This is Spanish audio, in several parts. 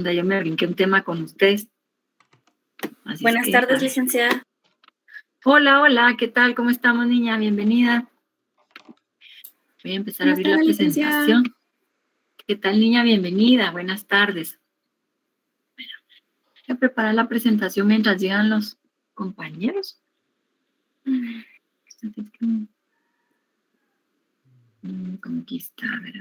Yo me brinqué un tema con ustedes. Así Buenas tardes, licenciada. Hola, hola, ¿qué tal? ¿Cómo estamos, niña? Bienvenida. Voy a empezar a abrir la presentación. ¿Qué tal, niña? Bienvenida. Buenas tardes. Bueno, voy a preparar la presentación mientras llegan los compañeros. ¿Cómo aquí está? A ver.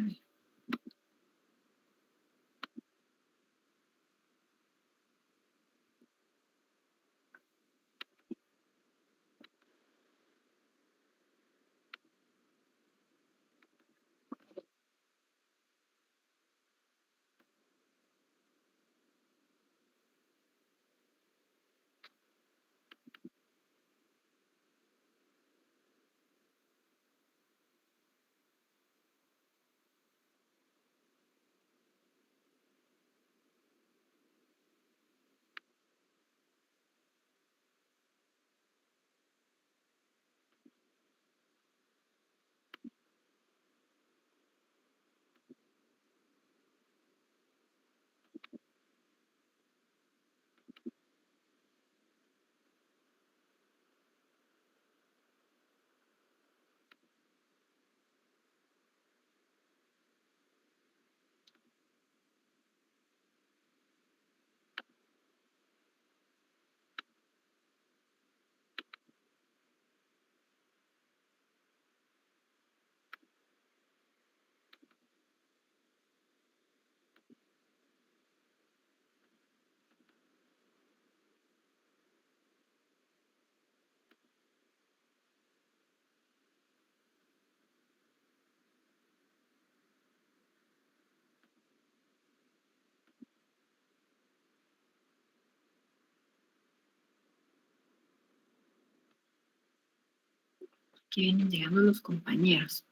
Aquí vienen llegando los compañeros.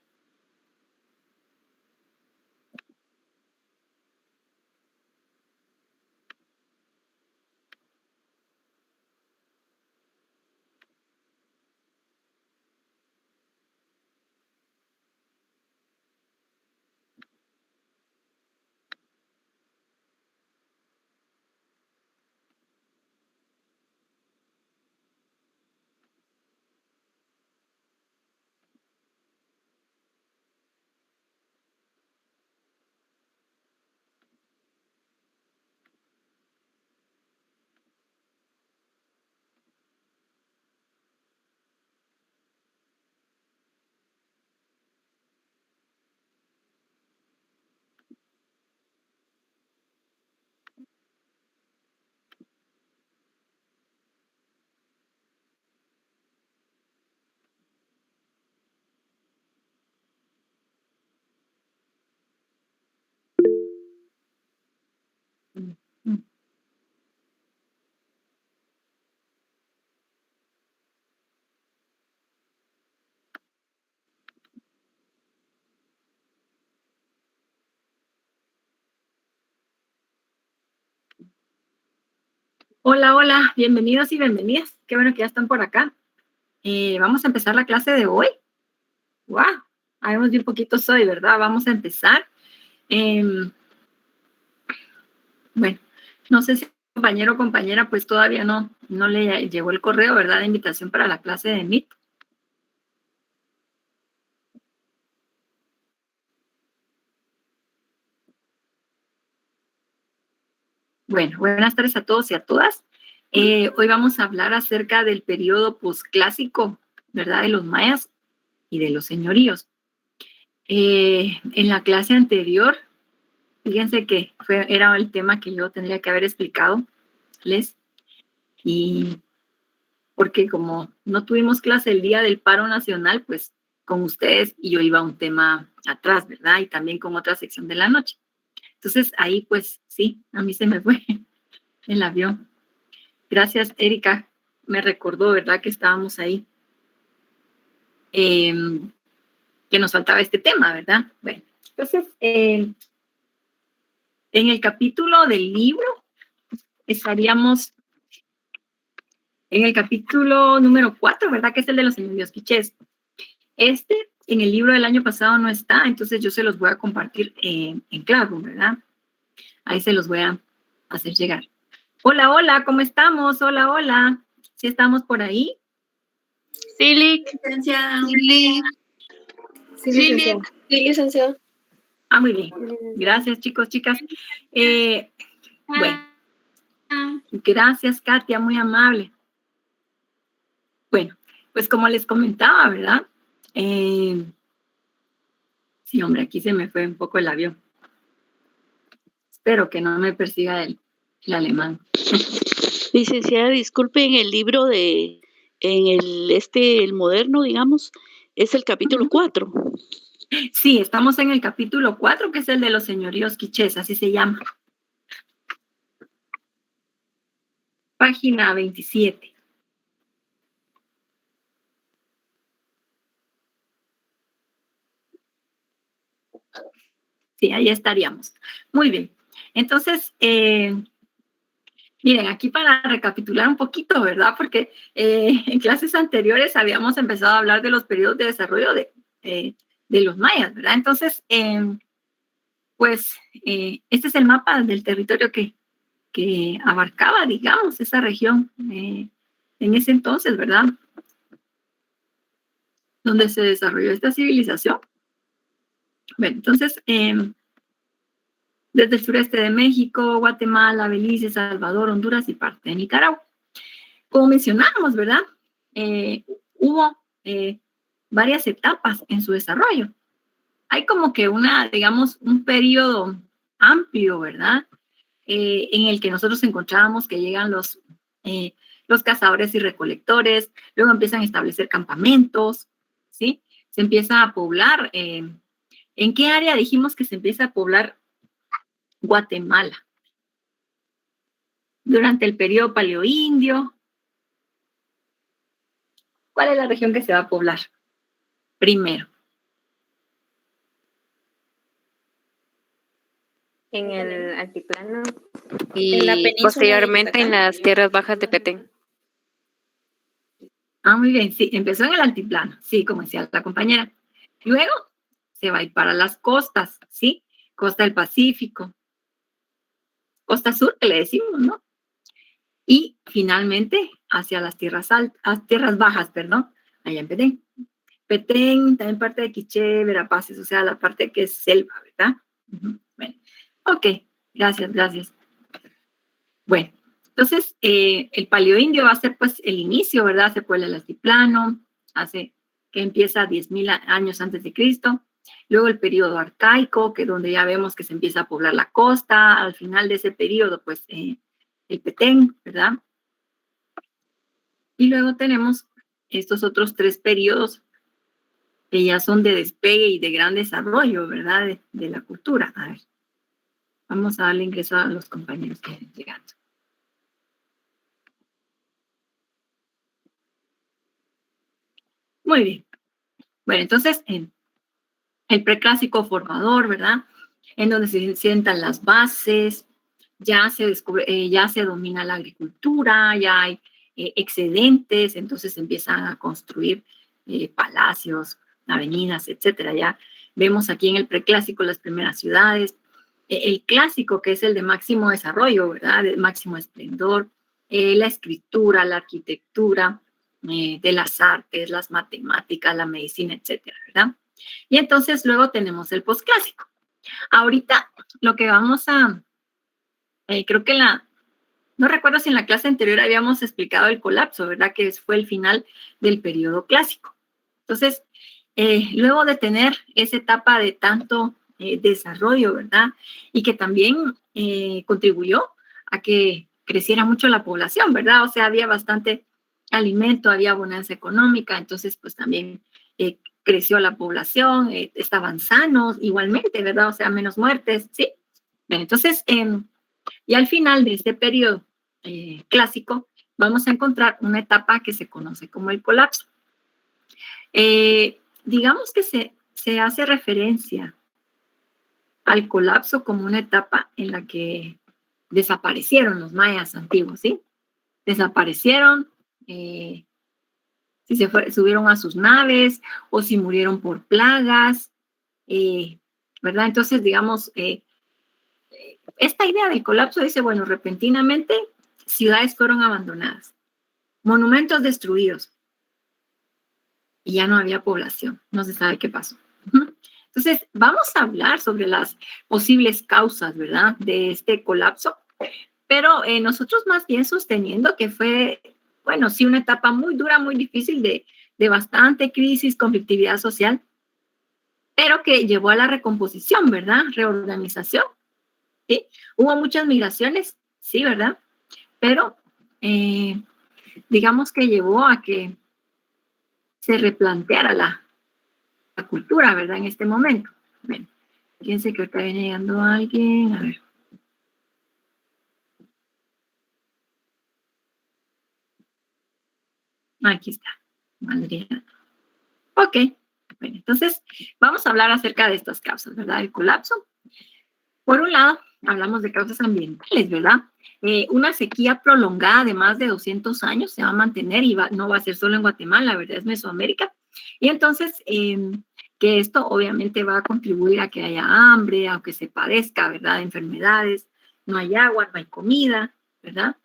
Hola, hola, bienvenidos y bienvenidas. Qué bueno que ya están por acá. Vamos a empezar la clase de hoy. ¡Wow! Habemos de un poquito hoy, ¿verdad? Vamos a empezar. Bueno, no sé si compañero o compañera, pues todavía no le llegó el correo, ¿verdad? De invitación para la clase de Meet. Bueno, buenas tardes a todos y a todas. Hoy vamos a hablar acerca del periodo posclásico, ¿verdad? De los mayas y de los señoríos. En la clase anterior, fíjense que era el tema que yo tendría que haber explicado, y porque como no tuvimos clase el día del paro nacional, pues con ustedes y yo iba a un tema atrás, ¿verdad? Y también con otra sección de la noche. Entonces ahí pues sí, a mí se me fue el avión. Gracias, Erika, me recordó, ¿verdad? Que estábamos ahí, que nos faltaba este tema, ¿verdad? Bueno, entonces en el capítulo del libro estaríamos en el capítulo número 4, ¿verdad? Que es el de los señoríos quichés. En el libro del año pasado no está, entonces yo se los voy a compartir en Classroom, ¿verdad? Ahí se los voy a hacer llegar. Hola, hola, ¿cómo estamos? Hola, hola. ¿Sí estamos por ahí? Sí, licenciada. Sí, licenciada. Sí, licenciada. Ah, muy bien. Gracias, chicos, chicas. Bueno, gracias, Katia, muy amable. Bueno, pues como les comentaba, ¿verdad? Sí, hombre, aquí se me fue un poco el avión. Espero que no me persiga el alemán. Licenciada, disculpe, en el libro el moderno, digamos, es el capítulo 4. Sí, estamos en el capítulo 4, que es el de los señoríos quichés, así se llama. Página 27. Sí, ahí estaríamos. Muy bien. Entonces, miren, aquí para recapitular un poquito, ¿verdad? Porque en clases anteriores habíamos empezado a hablar de los periodos de desarrollo de los mayas, ¿verdad? Entonces, este es el mapa del territorio que abarcaba, digamos, esa región en ese entonces, ¿verdad? Donde se desarrolló esta civilización. Bueno, entonces, desde el sureste de México, Guatemala, Belice, Salvador, Honduras y parte de Nicaragua. Como mencionamos, ¿verdad? Hubo varias etapas en su desarrollo. Hay como que digamos, un periodo amplio, ¿verdad? En el que nosotros encontrábamos que llegan los cazadores y recolectores, luego empiezan a establecer campamentos, ¿sí? Se empieza a poblar. ¿En qué área dijimos que se empieza a poblar Guatemala? Durante el periodo paleoindio. ¿Cuál es la región que se va a poblar primero? En el altiplano y posteriormente en las tierras bajas de Petén. Ah, muy bien, sí, empezó en el altiplano, sí, como decía la compañera. Luego se va a ir para las costas, ¿sí? Costa del Pacífico, costa sur, que le decimos, ¿no? Y finalmente hacia las tierras bajas, perdón, allá en Petén. Petén, también parte de Quiché, Verapaces, o sea, la parte que es selva, ¿verdad? Bueno, ok, gracias. Bueno, entonces el paleoindio va a ser pues el inicio, ¿verdad? Se puebla el altiplano, que empieza 10,000 años antes de Cristo. Luego el periodo arcaico, que donde ya vemos que se empieza a poblar la costa. Al final de ese periodo, pues el Petén, ¿verdad? Y luego tenemos estos otros 3 periodos que ya son de despegue y de gran desarrollo, ¿verdad? De la cultura. A ver, vamos a darle ingreso a los compañeros que están llegando. Muy bien. Bueno, entonces, el preclásico formador, ¿verdad? En donde se sientan las bases, ya se domina la agricultura, ya hay excedentes, entonces se empiezan a construir palacios, avenidas, etcétera. Ya vemos aquí en el preclásico las primeras ciudades. El clásico, que es el de máximo desarrollo, ¿verdad? De máximo esplendor, la escritura, la arquitectura, de las artes, las matemáticas, la medicina, etcétera, ¿verdad? Y entonces luego tenemos el posclásico. Ahorita lo que vamos a, creo que no recuerdo si en la clase anterior habíamos explicado el colapso, ¿verdad? Que fue el final del periodo clásico. Entonces, luego de tener esa etapa de tanto desarrollo, ¿verdad? Y que también contribuyó a que creciera mucho la población, ¿verdad? O sea, había bastante alimento, había bonanza económica, entonces pues también creció la población, estaban sanos igualmente, ¿verdad? O sea, menos muertes, ¿sí? Bien, entonces, y al final de este periodo clásico, vamos a encontrar una etapa que se conoce como el colapso. Digamos que se hace referencia al colapso como una etapa en la que desaparecieron los mayas antiguos, ¿sí? Desaparecieron, si subieron a sus naves o si murieron por plagas, ¿verdad? Entonces, digamos, esta idea del colapso dice, bueno, repentinamente ciudades fueron abandonadas, monumentos destruidos y ya no había población, no se sabe qué pasó. Entonces, vamos a hablar sobre las posibles causas, ¿verdad?, de este colapso, pero nosotros más bien sosteniendo que fue, bueno, sí, una etapa muy dura, muy difícil de bastante crisis, conflictividad social, pero que llevó a la recomposición, ¿verdad?, reorganización, ¿sí? Hubo muchas migraciones, sí, ¿verdad?, pero digamos que llevó a que se replanteara la cultura, ¿verdad?, en este momento. Bueno, fíjense que ahorita viene llegando alguien, a ver. Aquí está, Adriana. Ok, bueno, entonces vamos a hablar acerca de estas causas, ¿verdad? El colapso. Por un lado, hablamos de causas ambientales, ¿verdad? Una sequía prolongada de más de 200 años se va a mantener y no va a ser solo en Guatemala, ¿verdad? Es Mesoamérica. Y entonces, que esto obviamente va a contribuir a que haya hambre, a que se padezca, ¿verdad?, de enfermedades, no hay agua, no hay comida, ¿verdad?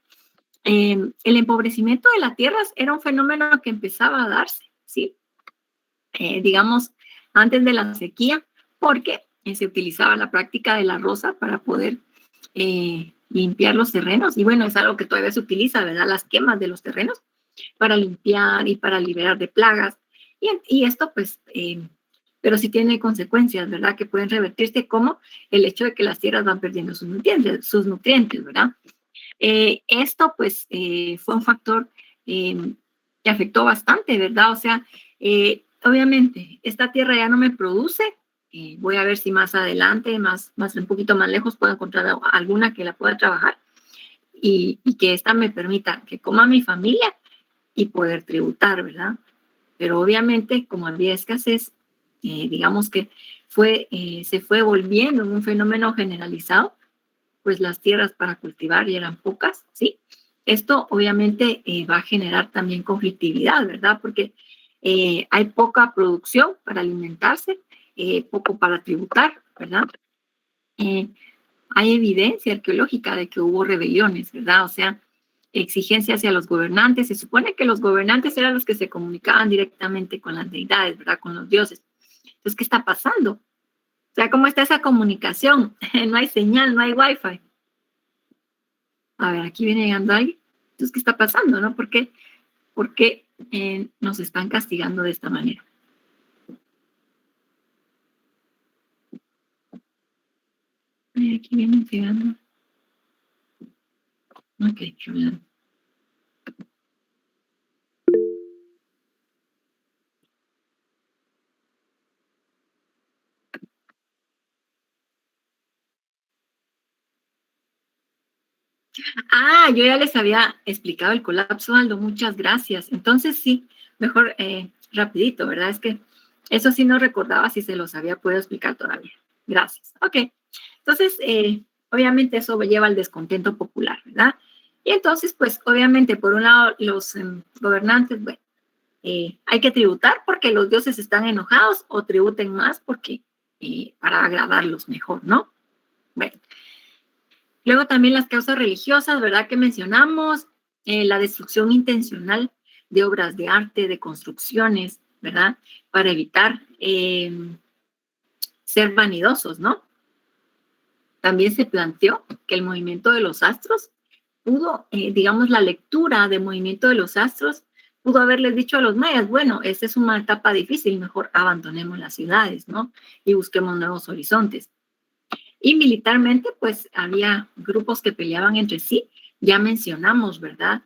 El empobrecimiento de las tierras era un fenómeno que empezaba a darse, ¿sí? Digamos, antes de la sequía, porque se utilizaba la práctica de la roza para poder limpiar los terrenos, y bueno, es algo que todavía se utiliza, ¿verdad?, las quemas de los terrenos para limpiar y para liberar de plagas, y esto pues, pero sí tiene consecuencias, ¿verdad?, que pueden revertirse, como el hecho de que las tierras van perdiendo sus nutrientes, ¿verdad? Esto pues fue un factor que afectó bastante, ¿verdad? O sea, obviamente, esta tierra ya no me produce. Voy a ver si más adelante, un poquito más lejos, puedo encontrar alguna que la pueda trabajar y que esta me permita que coma mi familia y poder tributar, ¿verdad? Pero obviamente, como había escasez, digamos que se fue volviendo un fenómeno generalizado, pues las tierras para cultivar ya eran pocas, ¿sí? Esto obviamente va a generar también conflictividad, ¿verdad? Porque hay poca producción para alimentarse, poco para tributar, ¿verdad? Hay evidencia arqueológica de que hubo rebeliones, ¿verdad? O sea, exigencias hacia los gobernantes. Se supone que los gobernantes eran los que se comunicaban directamente con las deidades, ¿verdad?, con los dioses. Entonces, ¿qué está pasando? O sea, ¿cómo está esa comunicación? No hay señal, no hay wifi. A ver, aquí viene llegando alguien. Entonces, ¿qué está pasando, no? ¿Por qué nos están castigando de esta manera? Ay, aquí vienen llegando. Ok, qué bien. Ah, yo ya les había explicado el colapso, Aldo, muchas gracias. Entonces sí, mejor rapidito, ¿verdad? Es que eso sí no recordaba si se los había podido explicar todavía. Gracias. Ok, entonces obviamente eso lleva al descontento popular, ¿verdad? Y entonces, pues obviamente por un lado los gobernantes, bueno, hay que tributar porque los dioses están enojados, o tributen más porque para agradarlos mejor, ¿no? Bueno. Luego también las causas religiosas, ¿verdad?, que mencionamos, la destrucción intencional de obras de arte, de construcciones, ¿verdad?, para evitar ser vanidosos, ¿no? También se planteó que el movimiento de los astros pudo, digamos, la lectura del movimiento de los astros pudo haberles dicho a los mayas, bueno, esta es una etapa difícil, mejor abandonemos las ciudades, ¿no?, y busquemos nuevos horizontes. Y militarmente, pues había grupos que peleaban entre sí, ya mencionamos, ¿verdad?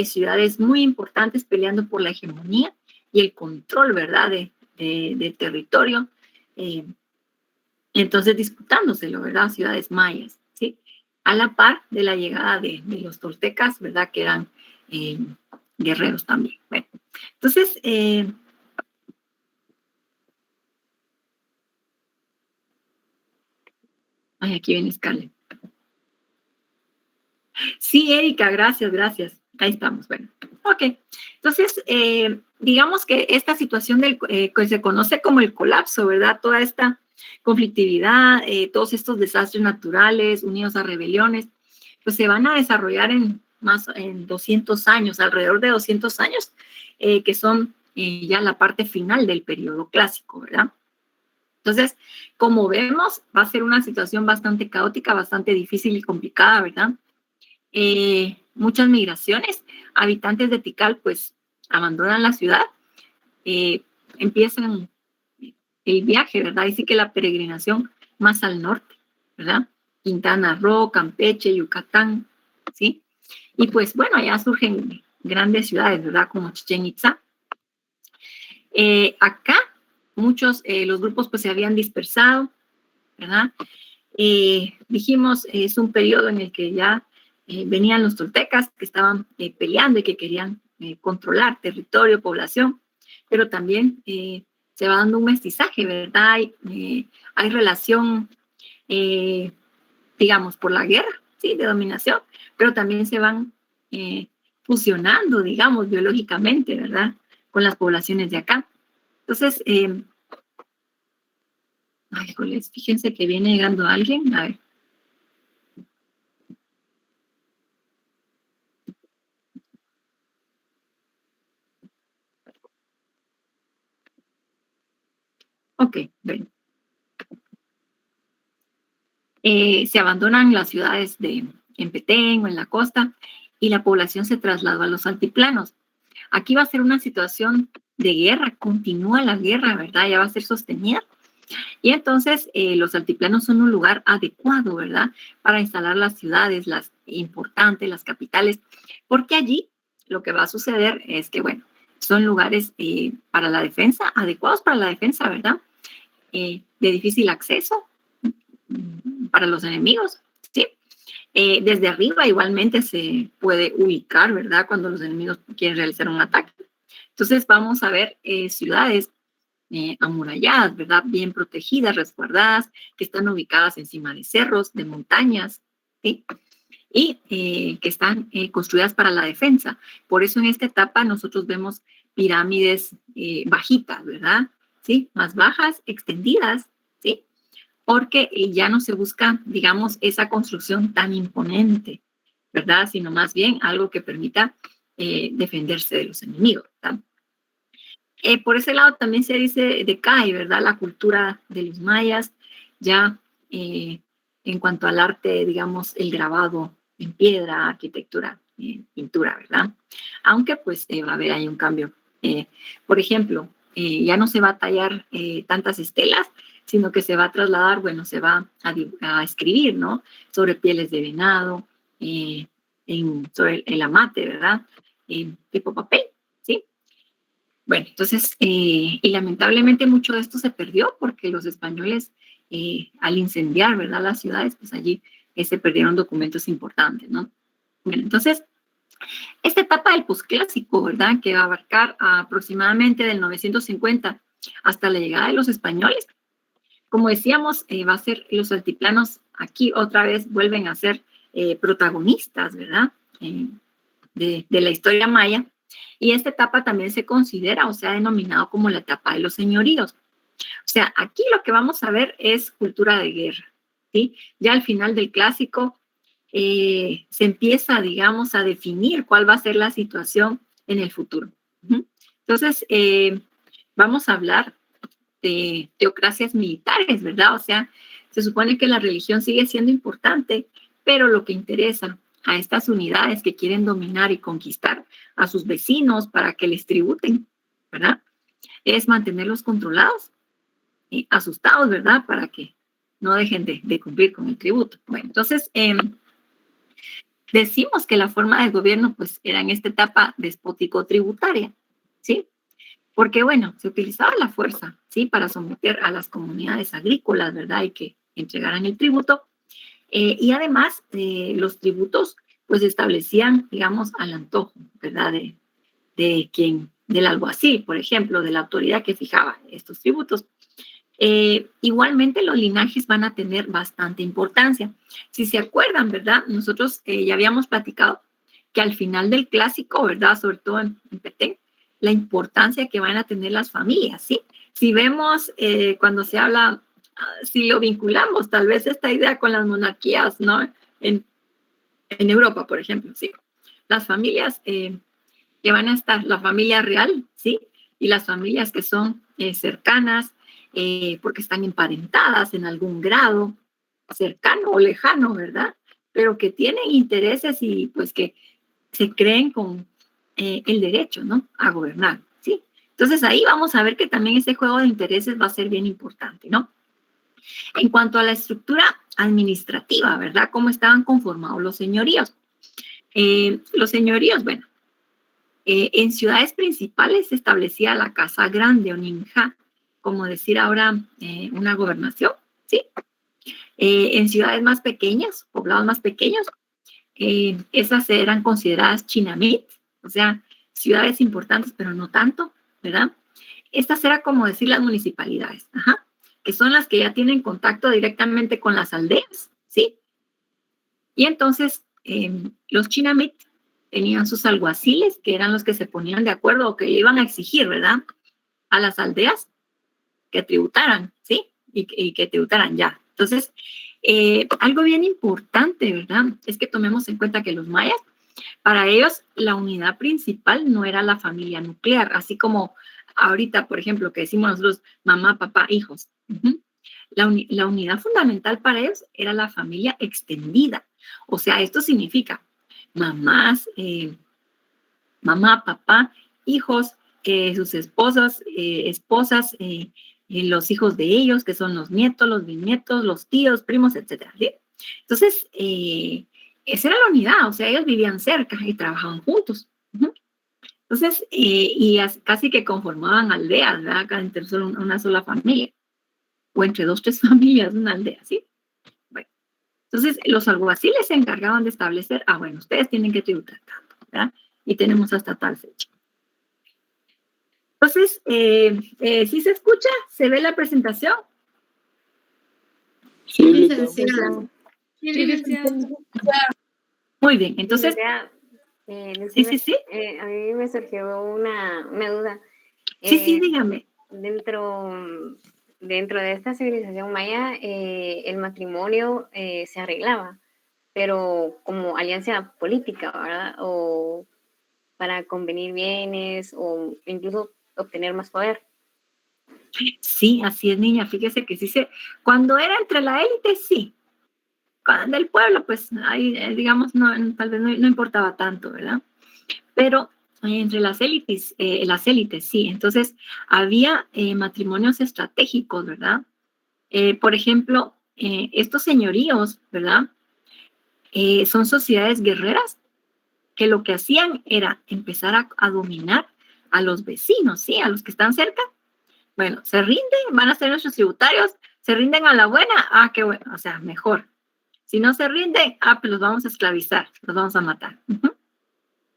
Ciudades muy importantes peleando por la hegemonía y el control, ¿verdad?, del territorio. Entonces, disputándoselo, ¿verdad? Ciudades mayas, ¿sí? A la par de la llegada de los toltecas, ¿verdad?, que eran guerreros también. Bueno, entonces, ay, aquí viene Scarlett. Sí, Erika, gracias. Ahí estamos, bueno. Ok, entonces, digamos que esta situación que se conoce como el colapso, ¿verdad? Toda esta conflictividad, todos estos desastres naturales unidos a rebeliones, pues se van a desarrollar en 200 años, alrededor de 200 años, que son ya la parte final del periodo clásico, ¿verdad? Entonces, como vemos, va a ser una situación bastante caótica, bastante difícil y complicada, ¿verdad? Muchas migraciones, habitantes de Tikal, pues, abandonan la ciudad, empiezan el viaje, ¿verdad? Y sí que la peregrinación más al norte, ¿verdad? Quintana Roo, Campeche, Yucatán, ¿sí? Y pues, bueno, allá surgen grandes ciudades, ¿verdad? Como Chichén Itzá. Acá, los grupos pues se habían dispersado, ¿verdad? Dijimos, es un periodo en el que ya venían los toltecas que estaban peleando y que querían controlar territorio, población, pero también se va dando un mestizaje, ¿verdad? Hay relación, digamos, por la guerra, ¿sí? De dominación, pero también se van fusionando, digamos, biológicamente, ¿verdad? Con las poblaciones de acá. Entonces, fíjense que viene llegando alguien, a ver. Ok, bueno. Se abandonan las ciudades en Petén o en la costa y la población se trasladó a los altiplanos. Aquí va a ser una situación de guerra, continúa la guerra, ¿verdad? Ya va a ser sostenida. Y entonces los altiplanos son un lugar adecuado, ¿verdad? Para instalar las ciudades, las importantes, las capitales, porque allí lo que va a suceder es que, bueno, son lugares para la defensa, adecuados para la defensa, ¿verdad? De difícil acceso para los enemigos, ¿sí? Desde arriba igualmente se puede ubicar, ¿verdad? Cuando los enemigos quieren realizar un ataque. Entonces vamos a ver ciudades amuralladas, ¿verdad? Bien protegidas, resguardadas, que están ubicadas encima de cerros, de montañas, ¿sí? Y que están construidas para la defensa. Por eso en esta etapa nosotros vemos pirámides bajitas, ¿verdad? ¿Sí? Más bajas, extendidas, ¿sí? Porque ya no se busca, digamos, esa construcción tan imponente, ¿verdad? Sino más bien algo que permita defenderse de los enemigos, ¿verdad? Por ese lado también se dice decae, ¿verdad? La cultura de los mayas, ya en cuanto al arte, digamos, el grabado en piedra, arquitectura, pintura, ¿verdad? Aunque pues va a haber ahí un cambio. Por ejemplo, ya no se va a tallar tantas estelas, sino que se va a trasladar, bueno, se va a escribir, ¿no? Sobre pieles de venado, sobre el amate, ¿verdad? Tipo papel, ¿sí? Bueno, entonces, y lamentablemente mucho de esto se perdió porque los españoles, al incendiar, ¿verdad? Las ciudades, pues allí se perdieron documentos importantes, ¿no? Bueno, entonces, esta etapa del posclásico, ¿verdad? Que va a abarcar aproximadamente del 950 hasta la llegada de los españoles. Como decíamos, va a ser los altiplanos aquí otra vez vuelven a ser protagonistas, ¿verdad? De la historia maya. Y esta etapa también se considera o se ha denominado como la etapa de los señoríos. O sea, aquí lo que vamos a ver es cultura de guerra, ¿sí? Ya al final del clásico se empieza, digamos, a definir cuál va a ser la situación en el futuro. Entonces, vamos a hablar de teocracias militares, ¿verdad? O sea, se supone que la religión sigue siendo importante, pero lo que interesa a estas unidades que quieren dominar y conquistar a sus vecinos para que les tributen, ¿verdad? Es mantenerlos controlados y asustados, ¿verdad? Para que no dejen de cumplir con el tributo. Bueno, entonces, decimos que la forma de gobierno, pues, era en esta etapa despótico-tributaria, ¿sí? Porque, bueno, se utilizaba la fuerza, ¿sí? Para someter a las comunidades agrícolas, ¿verdad? Y que entregaran el tributo. Y además, los tributos, pues, establecían, digamos, al antojo, ¿verdad? Del alguacil, por ejemplo, de la autoridad que fijaba estos tributos. Igualmente, los linajes van a tener bastante importancia. Si se acuerdan, ¿verdad? Nosotros ya habíamos platicado que al final del clásico, ¿verdad? Sobre todo en Petén, la importancia que van a tener las familias, ¿sí? Si vemos cuando se habla si lo vinculamos, tal vez esta idea con las monarquías, ¿no? En Europa, por ejemplo, sí. Las familias que van a estar, la familia real, ¿sí? Y las familias que son cercanas, porque están emparentadas en algún grado, cercano o lejano, ¿verdad? Pero que tienen intereses y pues que se creen con el derecho, ¿no? A gobernar, ¿sí? Entonces ahí vamos a ver que también ese juego de intereses va a ser bien importante, ¿no? En cuanto a la estructura administrativa, ¿verdad? ¿Cómo estaban conformados los señoríos? Los señoríos, bueno, en ciudades principales se establecía la casa grande o ninja, como decir ahora una gobernación, ¿sí? En ciudades más pequeñas, poblados más pequeños, esas eran consideradas chinamit, o sea, ciudades importantes, pero no tanto, ¿verdad? Estas eran como decir las municipalidades, ajá, que son las que ya tienen contacto directamente con las aldeas, ¿sí? Y entonces los chinamit tenían sus alguaciles, que eran los que se ponían de acuerdo o que iban a exigir, ¿verdad? A las aldeas que tributaran, ¿sí? Y que tributaran ya. Entonces, algo bien importante, ¿verdad? Es que tomemos en cuenta que los mayas, para ellos, la unidad principal no era la familia nuclear, así como ahorita, por ejemplo, que decimos nosotros mamá, papá, hijos. Uh-huh. La unidad fundamental para ellos era la familia extendida. O sea, esto significa mamás, mamá, papá, hijos, sus esposas, los hijos de ellos, que son los nietos, los bisnietos, los tíos, primos, etcétera. ¿Sí? Entonces, esa era la unidad, o sea, ellos vivían cerca y trabajaban juntos. Uh-huh. Entonces, casi que conformaban aldeas, ¿verdad? Entre una sola familia, o entre 2, 3 familias, una aldea, ¿sí? Bueno, entonces, los alguaciles se encargaban de establecer, bueno, ustedes tienen que tributar tanto, ¿verdad? Y tenemos hasta tal fecha. Entonces, ¿sí se escucha? ¿Se ve la presentación? Sí, licenciada. Muy bien, entonces... Sí. A mí me surgió una duda. Sí, dígame. Dentro de esta civilización maya, el matrimonio se arreglaba, pero como alianza política, ¿verdad? O para convenir bienes o incluso obtener más poder. Sí, así es, niña. Fíjese que sí cuando era entre la élite, sí. Cuando del pueblo, pues, ahí, digamos, tal vez no importaba tanto, ¿verdad? Pero entre las élites, sí. Entonces, había matrimonios estratégicos, ¿verdad? Por ejemplo, estos señoríos, ¿verdad? Son sociedades guerreras que lo que hacían era empezar a dominar a los vecinos, ¿sí? A los que están cerca. Bueno, se rinden, van a ser nuestros tributarios, se rinden a la buena, qué bueno, o sea, mejor. Si no se rinden, pues los vamos a esclavizar, los vamos a matar. Uh-huh.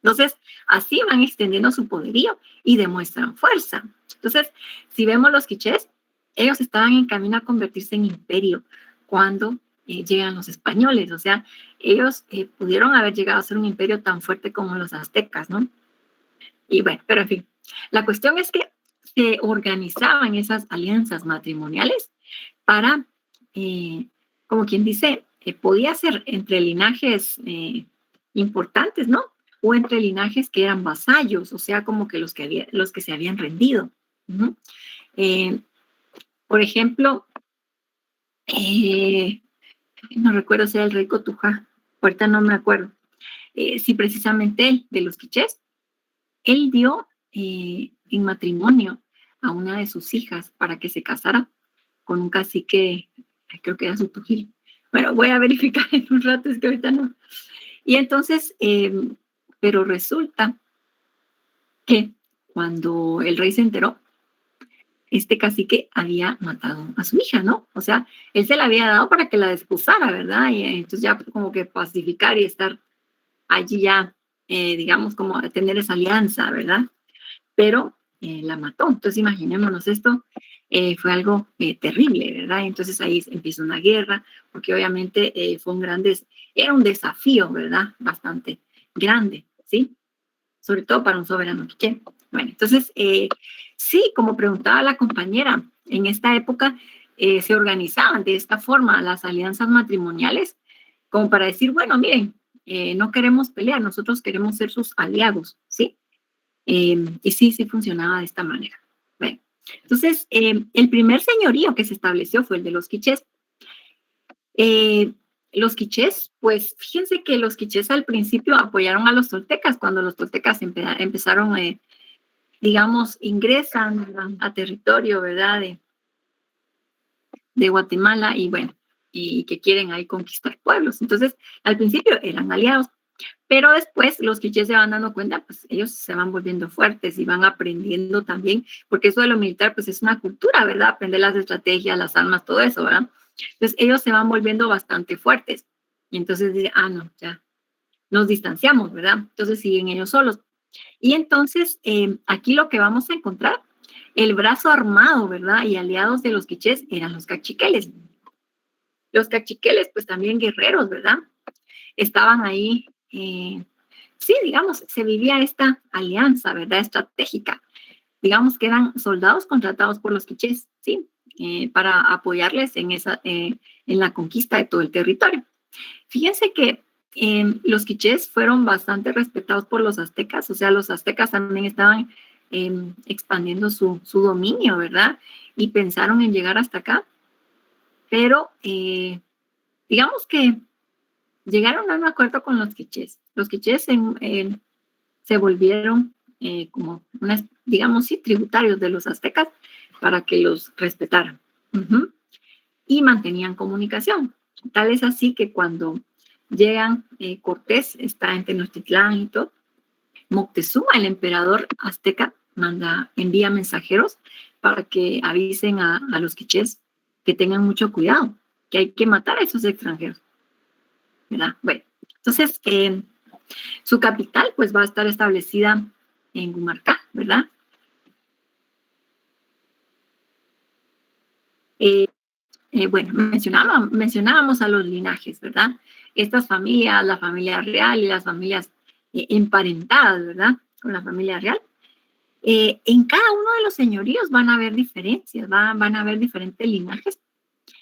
Entonces, así van extendiendo su poderío y demuestran fuerza. Entonces, si vemos los quichés, ellos estaban en camino a convertirse en imperio cuando llegan los españoles. O sea, ellos pudieron haber llegado a ser un imperio tan fuerte como los aztecas, ¿no? Y bueno, pero en fin, la cuestión es que se organizaban esas alianzas matrimoniales para, como quien dice, podía ser entre linajes importantes, ¿no? O entre linajes que eran vasallos, o sea, como que los que se habían rendido. ¿No? Por ejemplo, no recuerdo si era el rey Cotujá, ahorita no me acuerdo, si precisamente él, de los quichés, él dio en matrimonio a una de sus hijas para que se casara con un cacique, creo que era su tujil. Bueno, voy a verificar en un rato, es que ahorita no. Y entonces, pero resulta que cuando el rey se enteró, este cacique había matado a su hija, ¿no? O sea, él se la había dado para que la desposara, ¿verdad? Y entonces ya como que pacificar y estar allí ya, digamos, como tener esa alianza, ¿verdad? Pero la mató. Entonces, imaginémonos esto, fue algo terrible, ¿verdad? Entonces ahí empieza una guerra, porque obviamente era un desafío, ¿verdad? Bastante grande, ¿sí? Sobre todo para un soberano quiché. Bueno, entonces, sí, como preguntaba la compañera, en esta época se organizaban de esta forma las alianzas matrimoniales, como para decir, bueno, miren, no queremos pelear, nosotros queremos ser sus aliados, ¿sí? Y sí funcionaba de esta manera. Bueno, entonces, el primer señorío que se estableció fue el de los quichés. Los quichés, pues fíjense que los quichés al principio apoyaron a los toltecas cuando los toltecas empezaron, digamos, ingresan a territorio, ¿verdad? De Guatemala y bueno, y que quieren ahí conquistar pueblos. Entonces, al principio eran aliados, pero después los quichés se van dando cuenta, pues ellos se van volviendo fuertes y van aprendiendo también, porque eso de lo militar, pues es una cultura, ¿verdad? Aprender las estrategias, las armas, todo eso, ¿verdad? Entonces, ellos se van volviendo bastante fuertes. Y entonces dicen, no, ya, nos distanciamos, ¿verdad? Entonces siguen ellos solos. Y entonces, aquí lo que vamos a encontrar, el brazo armado, ¿verdad? Y aliados de los quichés eran los cachiqueles. Los cachiqueles, pues también guerreros, ¿verdad? Estaban ahí, sí, digamos, se vivía esta alianza, ¿verdad? Estratégica. Digamos que eran soldados contratados por los quichés, ¿sí? Para apoyarles en la conquista de todo el territorio. Fíjense que los quichés fueron bastante respetados por los aztecas, o sea, los aztecas también estaban expandiendo su dominio, ¿verdad? Y pensaron en llegar hasta acá, pero digamos que llegaron a un acuerdo con los quichés. Los quichés se volvieron como, digamos, sí, tributarios de los aztecas para que los respetaran. Y mantenían comunicación. Tal es así que cuando llegan, Cortés está en Tenochtitlán y todo, Moctezuma, el emperador azteca, envía mensajeros para que avisen a los quichés que tengan mucho cuidado, que hay que matar a esos extranjeros, ¿verdad? Bueno, entonces su capital pues va a estar establecida en Gumarcá, ¿verdad? Bueno, mencionábamos a los linajes, ¿verdad? Estas familias, la familia real y las familias emparentadas, ¿verdad? Con la familia real. En cada uno de los señoríos van a haber diferencias, van a haber diferentes linajes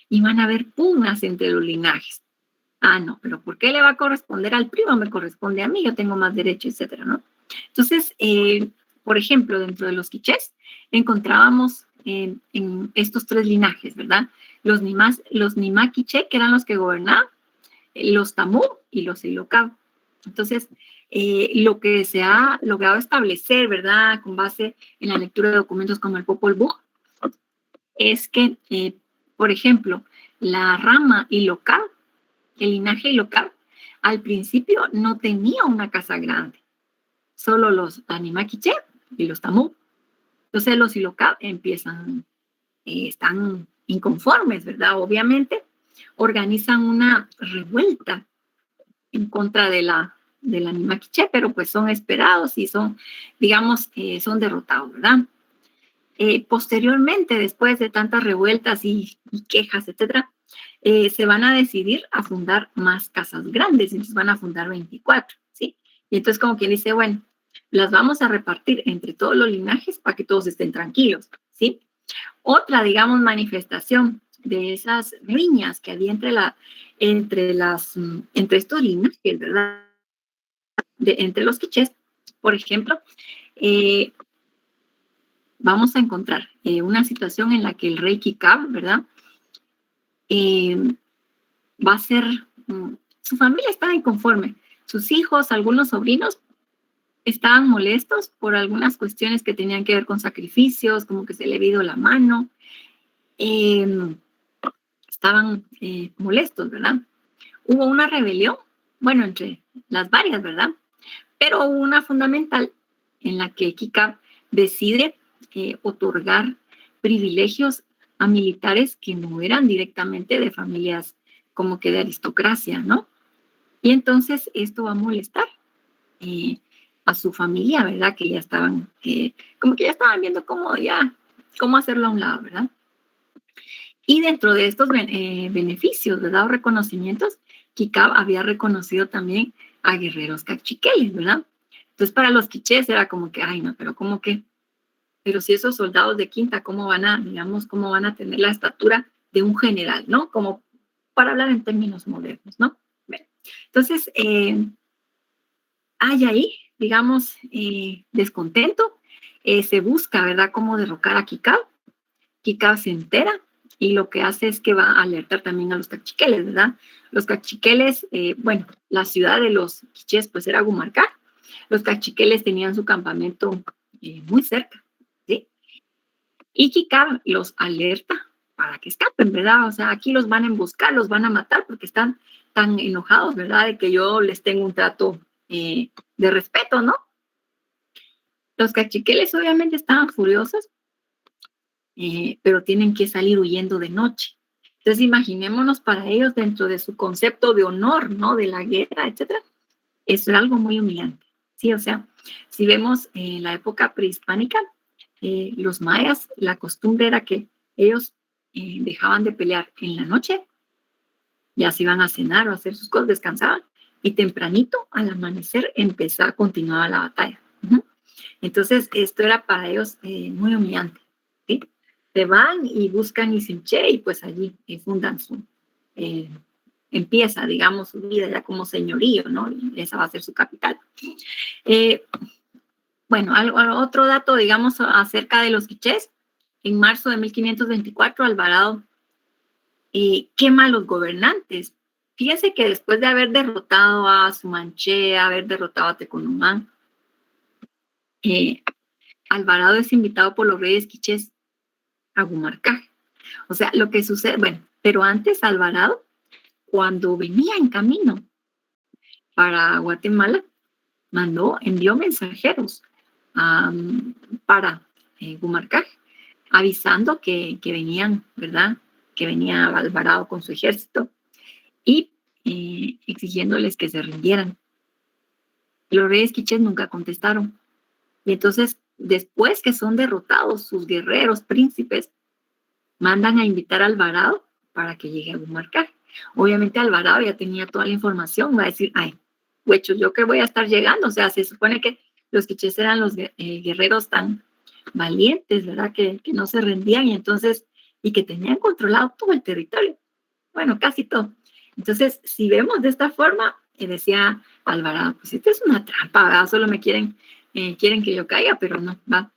y van a haber pugnas entre los linajes. No, pero ¿por qué le va a corresponder al primo? Me corresponde a mí, yo tengo más derecho, etcétera, ¿no? Entonces, por ejemplo, dentro de los quichés encontrábamos en estos tres linajes, ¿verdad? Los Nimá quiché, que eran los que gobernaban, los Tamú y los Ilocab. Entonces, lo que se ha logrado establecer, ¿verdad? Con base en la lectura de documentos como el Popol Vuh, es que, por ejemplo, la rama Ilocab, el linaje Ilocab, al principio no tenía una casa grande, solo los Nimá quiché y los Tamú. Entonces los Ilocab están inconformes, ¿verdad? Obviamente, organizan una revuelta en contra de la Nimá quiché, pero pues son esperados y son, digamos, son derrotados, ¿verdad? Posteriormente, después de tantas revueltas y quejas, etcétera, se van a decidir a fundar más casas grandes, entonces van a fundar 24, ¿sí? Y entonces como quien dice, bueno, las vamos a repartir entre todos los linajes para que todos estén tranquilos, ¿sí? Otra, digamos, manifestación de esas riñas que había entre estos linajes, ¿verdad? Entre los quichés, por ejemplo, vamos a encontrar una situación en la que el rey Kikab, ¿verdad? Va a ser, su familia estaba inconforme, sus hijos, algunos sobrinos, estaban molestos por algunas cuestiones que tenían que ver con sacrificios, como que se le había ido la mano, estaban molestos, ¿verdad? Hubo una rebelión, bueno, entre las varias, ¿verdad? Pero hubo una fundamental en la que Kikab decide otorgar privilegios a militares que no eran directamente de familias como que de aristocracia, ¿no? Y entonces esto va a molestar a su familia, ¿verdad? Que ya estaban, como que ya estaban viendo cómo hacerlo a un lado, ¿verdad? Y dentro de estos beneficios, ¿verdad? O reconocimientos, Kikab había reconocido también a guerreros cachiqueles, ¿verdad? Entonces para los quichés era como que, no, pero ¿cómo que? Pero si esos soldados de quinta, ¿cómo van a tener la estatura de un general, ¿no? Como para hablar en términos modernos, ¿no? Bueno, entonces, hay ahí, digamos, descontento, se busca, ¿verdad?, cómo derrocar a Kikau. Kikau se entera y lo que hace es que va a alertar también a los cachiqueles, ¿verdad? Los cachiqueles, bueno, la ciudad de los quichés pues era Gumarcá. Los cachiqueles tenían su campamento muy cerca, ¿sí? Y Kikau los alerta para que escapen, ¿verdad? O sea, aquí los van a emboscar, los van a matar porque están tan enojados, ¿verdad? De que yo les tengo un trato de respeto, ¿no? Los cachiqueles obviamente estaban furiosos, pero tienen que salir huyendo de noche. Entonces, imaginémonos para ellos dentro de su concepto de honor, ¿no? De la guerra, etcétera. Eso es algo muy humillante, ¿sí? O sea, si vemos en la época prehispánica, los mayas, la costumbre era que ellos dejaban de pelear en la noche, ya se iban a cenar o a hacer sus cosas, descansaban, y tempranito, al amanecer, continuaba la batalla. Uh-huh. Entonces, esto era para ellos muy humillante, ¿sí? Se van y buscan Isinché y pues allí fundan empieza, digamos, su vida ya como señorío, ¿no? Y esa va a ser su capital. Bueno, otro dato, digamos, acerca de los quichés. En marzo de 1524, Alvarado quema a los gobernantes. Fíjense que después de haber derrotado a Sumanché, haber derrotado a Tecunumán, Alvarado es invitado por los reyes quichés a Gumarcaj. O sea, lo que sucede, bueno, pero antes Alvarado, cuando venía en camino para Guatemala, envió mensajeros para Gumarcaj, avisando que venían, ¿verdad? Que venía Alvarado con su ejército y exigiéndoles que se rindieran. Los reyes quichés nunca contestaron. Y entonces, después que son derrotados sus guerreros, príncipes, mandan a invitar a Alvarado para que llegue a Gumarcaj. Obviamente Alvarado ya tenía toda la información, va a decir, ay, huechos, ¿yo qué voy a estar llegando? O sea, se supone que los quichés eran los guerreros tan valientes, ¿verdad? Que no se rendían y que tenían controlado todo el territorio. Bueno, casi todo. Entonces, si vemos de esta forma, decía Alvarado, pues esto es una trampa, ¿verdad? Solo quieren que yo caiga, pero no, va.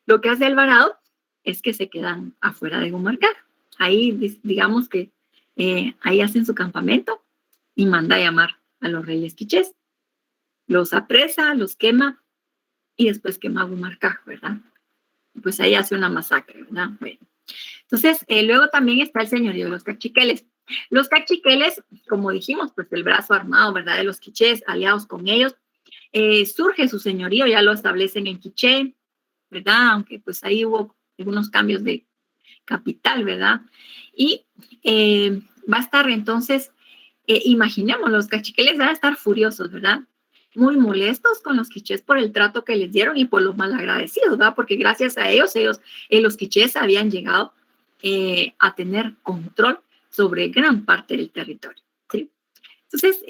Lo que hace Alvarado es que se quedan afuera de Gumarcaj. Ahí, digamos que ahí hacen su campamento y manda a llamar a los reyes quichés. Los apresa, los quema y después quema Gumarcaj, ¿verdad? Pues ahí hace una masacre, ¿verdad? Bueno. Entonces, luego también está el señorío de los cachiqueles. Los cachiqueles, como dijimos, pues el brazo armado, ¿verdad? De los quichés, aliados con ellos. Surge su señorío, ya lo establecen en Quiché, ¿verdad? Aunque pues ahí hubo algunos cambios de capital, ¿verdad? Y va a estar entonces, imaginemos, los cachiqueles van a estar furiosos, ¿verdad? Muy molestos con los quichés por el trato que les dieron y por los malagradecidos, ¿verdad? Porque gracias a ellos los quichés habían llegado a tener control sobre gran parte del territorio, ¿sí? Entonces,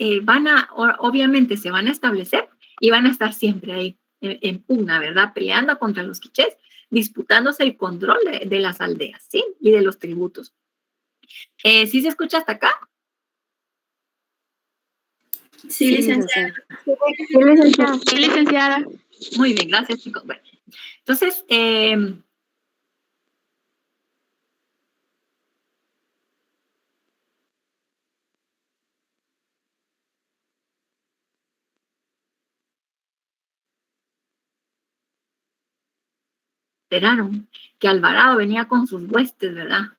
obviamente se van a establecer y van a estar siempre ahí en pugna, ¿verdad? Peleando contra los quichés, disputándose el control de las aldeas, ¿sí? Y de los tributos. ¿Sí se escucha hasta acá? Sí, licenciada. Sí, licenciada. Sí, licenciada. Muy bien, gracias, chicos. Bueno, entonces, esperaron que Alvarado venía con sus huestes, ¿verdad?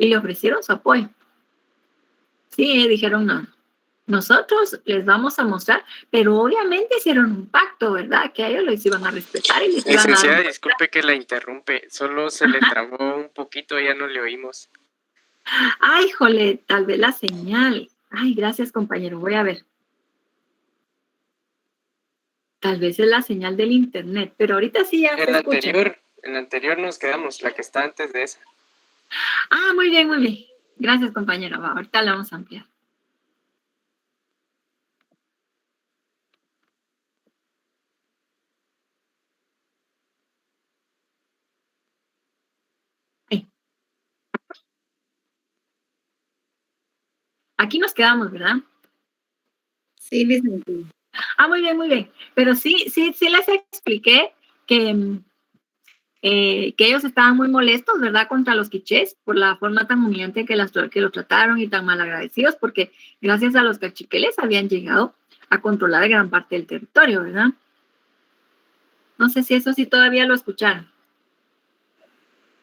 Y le ofrecieron su apoyo. Sí, dijeron no. Nosotros les vamos a mostrar, pero obviamente hicieron un pacto, ¿verdad? Que a ellos les iban a respetar y les iban a dar. Licenciada, disculpe que la interrumpe, solo se le trabó un poquito, ya no le oímos. Ay, jole, tal vez la señal. Ay, gracias, compañero, voy a ver. Tal vez es la señal del internet, pero ahorita sí ya se escucha. En la anterior nos quedamos, la que está antes de esa. Ah, muy bien, muy bien. Gracias, compañero. Va, ahorita la vamos a ampliar. Aquí nos quedamos, ¿verdad? Sí, licenciada. Muy bien, muy bien. Pero sí les expliqué que ellos estaban muy molestos, ¿verdad?, contra los quichés por la forma tan humillante que los trataron y tan malagradecidos, porque gracias a los cachiqueles habían llegado a controlar gran parte del territorio, ¿verdad? No sé si eso sí todavía lo escucharon.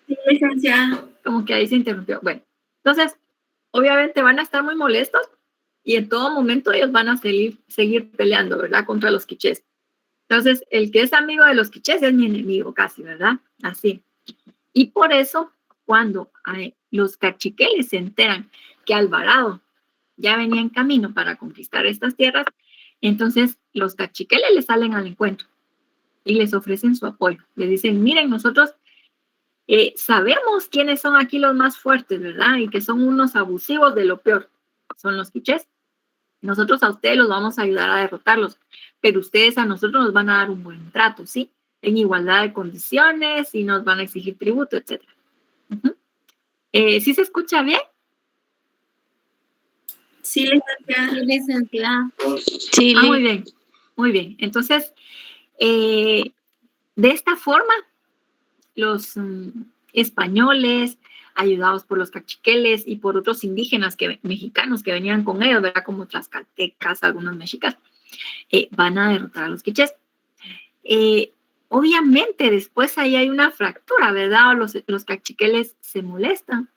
Sí, licenciada. Como que ahí se interrumpió. Bueno, entonces, obviamente van a estar muy molestos y en todo momento ellos van a seguir peleando, ¿verdad?, contra los quichés. Entonces, el que es amigo de los quichés es mi enemigo casi, ¿verdad? Así. Y por eso, cuando los cachiqueles se enteran que Alvarado ya venía en camino para conquistar estas tierras, entonces los cachiqueles les salen al encuentro y les ofrecen su apoyo. Le dicen, miren, nosotros sabemos quiénes son aquí los más fuertes, ¿verdad? Y que son unos abusivos de lo peor. Son los quichés. Nosotros a ustedes los vamos a ayudar a derrotarlos, pero ustedes a nosotros nos van a dar un buen trato, ¿sí? En igualdad de condiciones y nos van a exigir tributo, etc. ¿Sí se escucha bien? Sí, licenciada. Sí, licenciada. Sí, Muy bien, muy bien. Entonces, de esta forma, los españoles, ayudados por los cachiqueles y por otros indígenas mexicanos que venían con ellos, ¿verdad?, como tlaxcaltecas, algunos mexicas, van a derrotar a los quichés. Obviamente, después ahí hay una fractura, ¿verdad? Los cachiqueles se molestan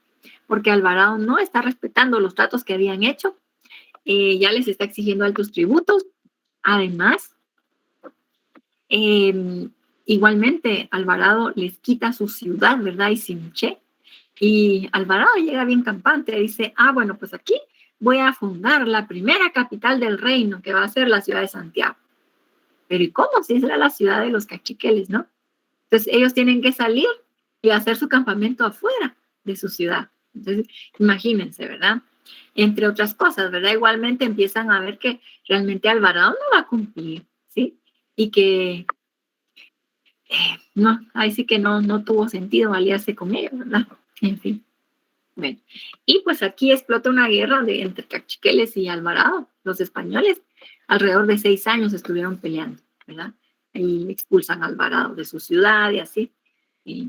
porque Alvarado no está respetando los tratos que habían hecho, ya les está exigiendo altos tributos. Además, igualmente Alvarado les quita su ciudad, ¿verdad? Y Simché. Y Alvarado llega bien campante, dice, bueno, pues aquí voy a fundar la primera capital del reino, que va a ser la ciudad de Santiago. Pero ¿y cómo? Si es la ciudad de los cachiqueles, ¿no? Entonces ellos tienen que salir y hacer su campamento afuera de su ciudad. Entonces, imagínense, ¿verdad? Entre otras cosas, ¿verdad? Igualmente empiezan a ver que realmente Alvarado no va a cumplir, ¿sí? Y que no, ahí sí que no tuvo sentido aliarse con ellos, ¿verdad? En fin. Bueno, y pues aquí explota una guerra entre cachiqueles y Alvarado. Los españoles alrededor de 6 años estuvieron peleando, ¿verdad? Y expulsan a Alvarado de su ciudad y así. Y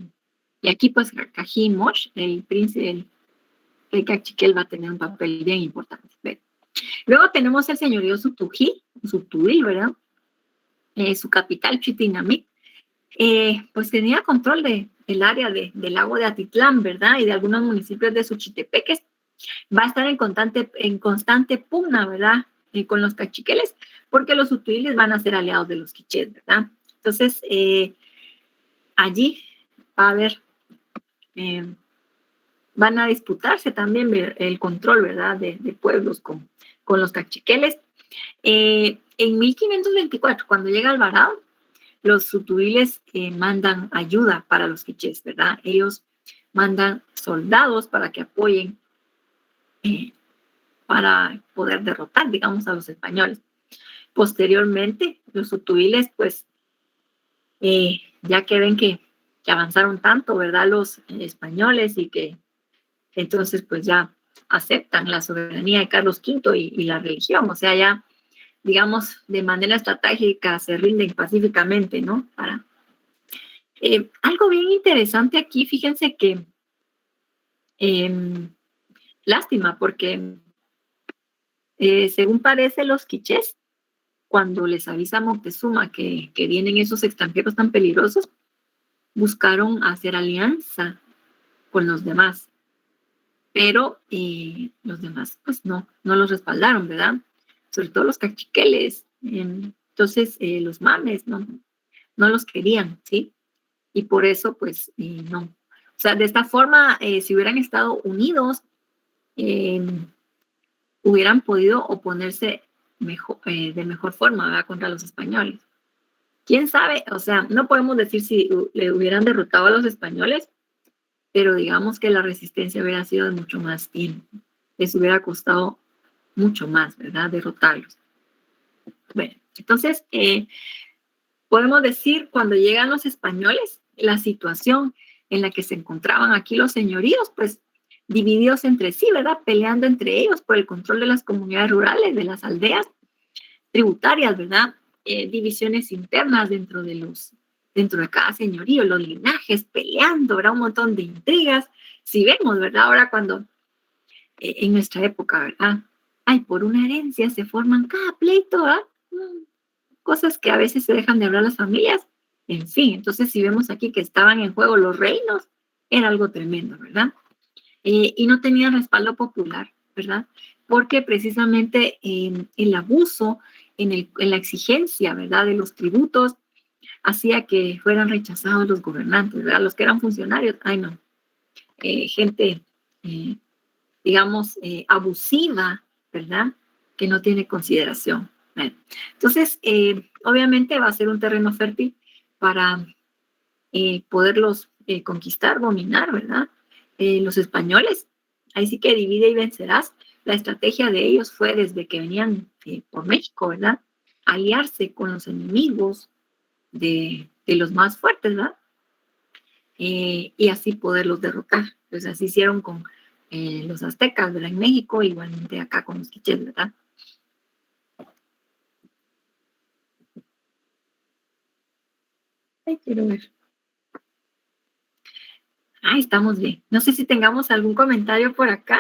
aquí pues Cajín Mosh, el príncipe, el cachiquel, va a tener un papel bien importante. ¿Ve? Luego tenemos el señorío Subtuil, ¿verdad? Su capital, Chitinamí, pues tenía control del área del lago de Atitlán, ¿verdad? Y de algunos municipios de Suchitepeques. Va a estar en constante pugna, ¿verdad? Con los cachiqueles, porque los subtuiles van a ser aliados de los quichés, ¿verdad? Entonces, allí va a haber, van a disputarse también el control, ¿verdad? De pueblos con los cachiqueles. En 1524, cuando llega Alvarado, los subtuiles mandan ayuda para los quichés, ¿verdad? Ellos mandan soldados para que apoyen para poder derrotar, digamos, a los españoles. Posteriormente, los subtuiles, pues, ya que ven que avanzaron tanto, ¿verdad?, los españoles, y que entonces, pues, ya aceptan la soberanía de Carlos V y la religión, o sea, ya, digamos, de manera estratégica se rinden pacíficamente, ¿no? Algo bien interesante aquí, fíjense que, lástima, porque según parece, los quichés, cuando les avisa a Moctezuma que vienen esos extranjeros tan peligrosos, buscaron hacer alianza con los demás, pero los demás pues no los respaldaron, ¿verdad? Sobre todo los cachiqueles. Entonces los mames no los querían, ¿sí? Y por eso pues no. O sea, de esta forma, si hubieran estado unidos, hubieran podido oponerse de mejor forma, ¿verdad?, contra los españoles. ¿Quién sabe? O sea, no podemos decir si le hubieran derrotado a los españoles, pero digamos que la resistencia hubiera sido de mucho más tiempo. Les hubiera costado mucho más, ¿verdad?, derrotarlos. Bueno, entonces, podemos decir, cuando llegan los españoles, la situación en la que se encontraban aquí los señoríos, pues divididos entre sí, ¿verdad? Peleando entre ellos por el control de las comunidades rurales, de las aldeas tributarias, ¿verdad? Divisiones internas dentro de cada señorío, los linajes peleando, ¿verdad? Un montón de intrigas. Si vemos, ¿verdad? Ahora cuando en nuestra época, ¿verdad? Ay, por una herencia se forman cada pleito, ¿verdad? Cosas que a veces se dejan de hablar las familias. En fin, entonces si vemos aquí que estaban en juego los reinos, era algo tremendo, ¿verdad? Y no tenía respaldo popular, ¿verdad? Porque precisamente el abuso en la exigencia, ¿verdad? De los tributos hacía que fueran rechazados los gobernantes, ¿verdad? Los que eran funcionarios, ay no, gente, digamos, abusiva, ¿verdad? Que no tiene consideración. ¿Verdad? Entonces, obviamente va a ser un terreno fértil para poderlos conquistar, dominar, ¿verdad? Los españoles, ahí sí que divide y vencerás. La estrategia de ellos fue desde que venían por México, ¿verdad? Aliarse con los enemigos de los más fuertes, ¿verdad? Y así poderlos derrotar. Pues así hicieron con los aztecas, ¿verdad? En México, igualmente acá con los quichés, ¿verdad? Ay, quiero ver. Ah, estamos bien. No sé si tengamos algún comentario por acá.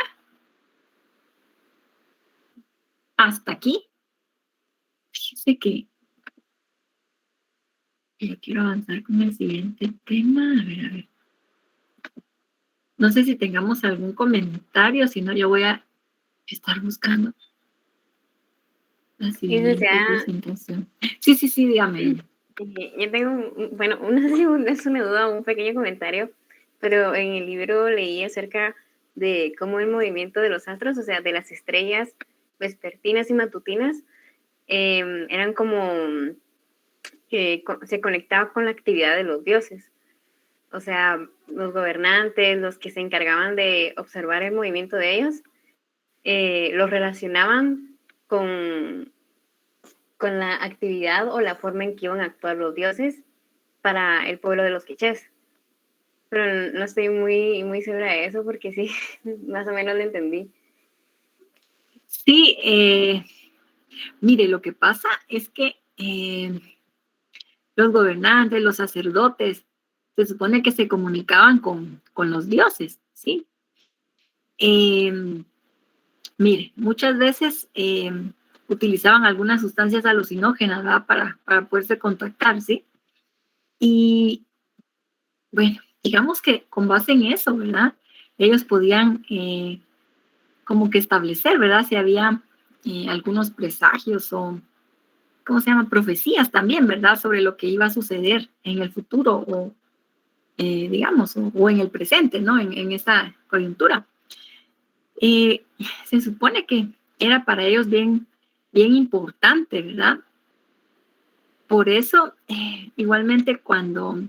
Hasta aquí. Fíjese que yo quiero avanzar con el siguiente tema. A ver. No sé si tengamos algún comentario, si no yo voy a estar buscando la siguiente presentación. Sí, dígame. Yo tengo, bueno, es una duda, un pequeño comentario, pero en el libro leí acerca de cómo el movimiento de los astros, o sea, de las estrellas vespertinas y matutinas, eran como que se conectaba con la actividad de los dioses. O sea, los gobernantes, los que se encargaban de observar el movimiento de ellos, los relacionaban con la actividad o la forma en que iban a actuar los dioses para el pueblo de los quichés. Pero no estoy muy segura de eso porque sí, más o menos lo entendí. Sí, mire, lo que pasa es que los gobernantes, los sacerdotes, se supone que se comunicaban con los dioses, ¿sí? Mire, muchas veces utilizaban algunas sustancias alucinógenas, ¿verdad? Para poderse contactar, ¿sí? Y bueno, digamos que con base en eso, ¿verdad? Ellos podían como que establecer, ¿verdad? Si había algunos presagios o, ¿cómo se llama? Profecías también, ¿verdad? Sobre lo que iba a suceder en el futuro o, digamos, o en el presente, ¿no? En esa coyuntura. Se supone que era para ellos bien importante, ¿verdad? Por eso, igualmente cuando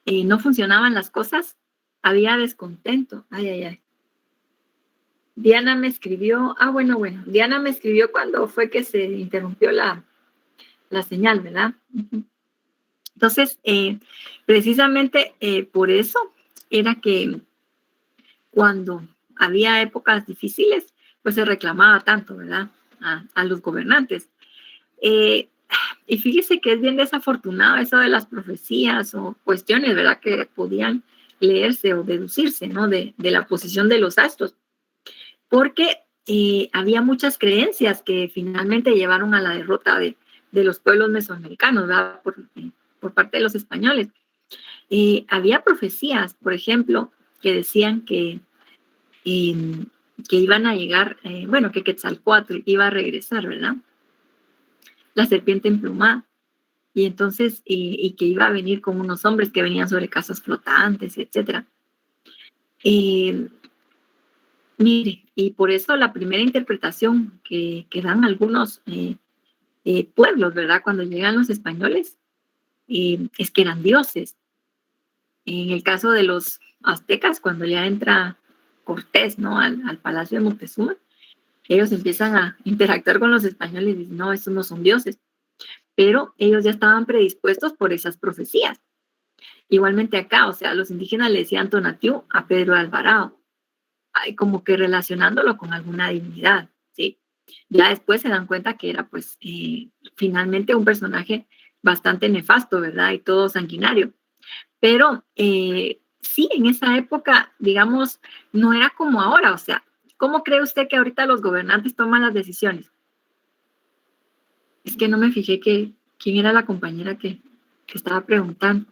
no funcionaban las cosas, había descontento. Ay. Diana me escribió, bueno, Diana me escribió cuando fue que se interrumpió la señal, ¿verdad? Entonces, precisamente por eso era que cuando había épocas difíciles, pues se reclamaba tanto, ¿verdad? A los gobernantes. Y fíjese que es bien desafortunado eso de las profecías o cuestiones, ¿verdad? Que podían leerse o deducirse, ¿no? De la posición de los astros. Porque había muchas creencias que finalmente llevaron a la derrota de los pueblos mesoamericanos, ¿verdad? Por parte de los españoles. Había profecías, por ejemplo, que decían que iban a llegar, que Quetzalcóatl iba a regresar, ¿verdad? La serpiente emplumada. Y entonces, y que iba a venir con unos hombres que venían sobre casas flotantes, etc. Mire, y por eso la primera interpretación que dan algunos pueblos, ¿verdad? Cuando llegan los españoles, es que eran dioses. En el caso de los aztecas, cuando ya entra Cortés, ¿no? Al Palacio de Moctezuma, ellos empiezan a interactuar con los españoles y dicen, no, estos no son dioses. Pero ellos ya estaban predispuestos por esas profecías. Igualmente acá, o sea, los indígenas le decían Tonatiuh a Pedro de Alvarado. como que relacionándolo con alguna divinidad, ¿sí? Ya después se dan cuenta que era pues finalmente un personaje bastante nefasto, ¿verdad? Y todo sanguinario. Pero sí, en esa época, digamos, no era como ahora. O sea, ¿cómo cree usted que ahorita los gobernantes toman las decisiones? Es que no me fijé quién era la compañera que estaba preguntando.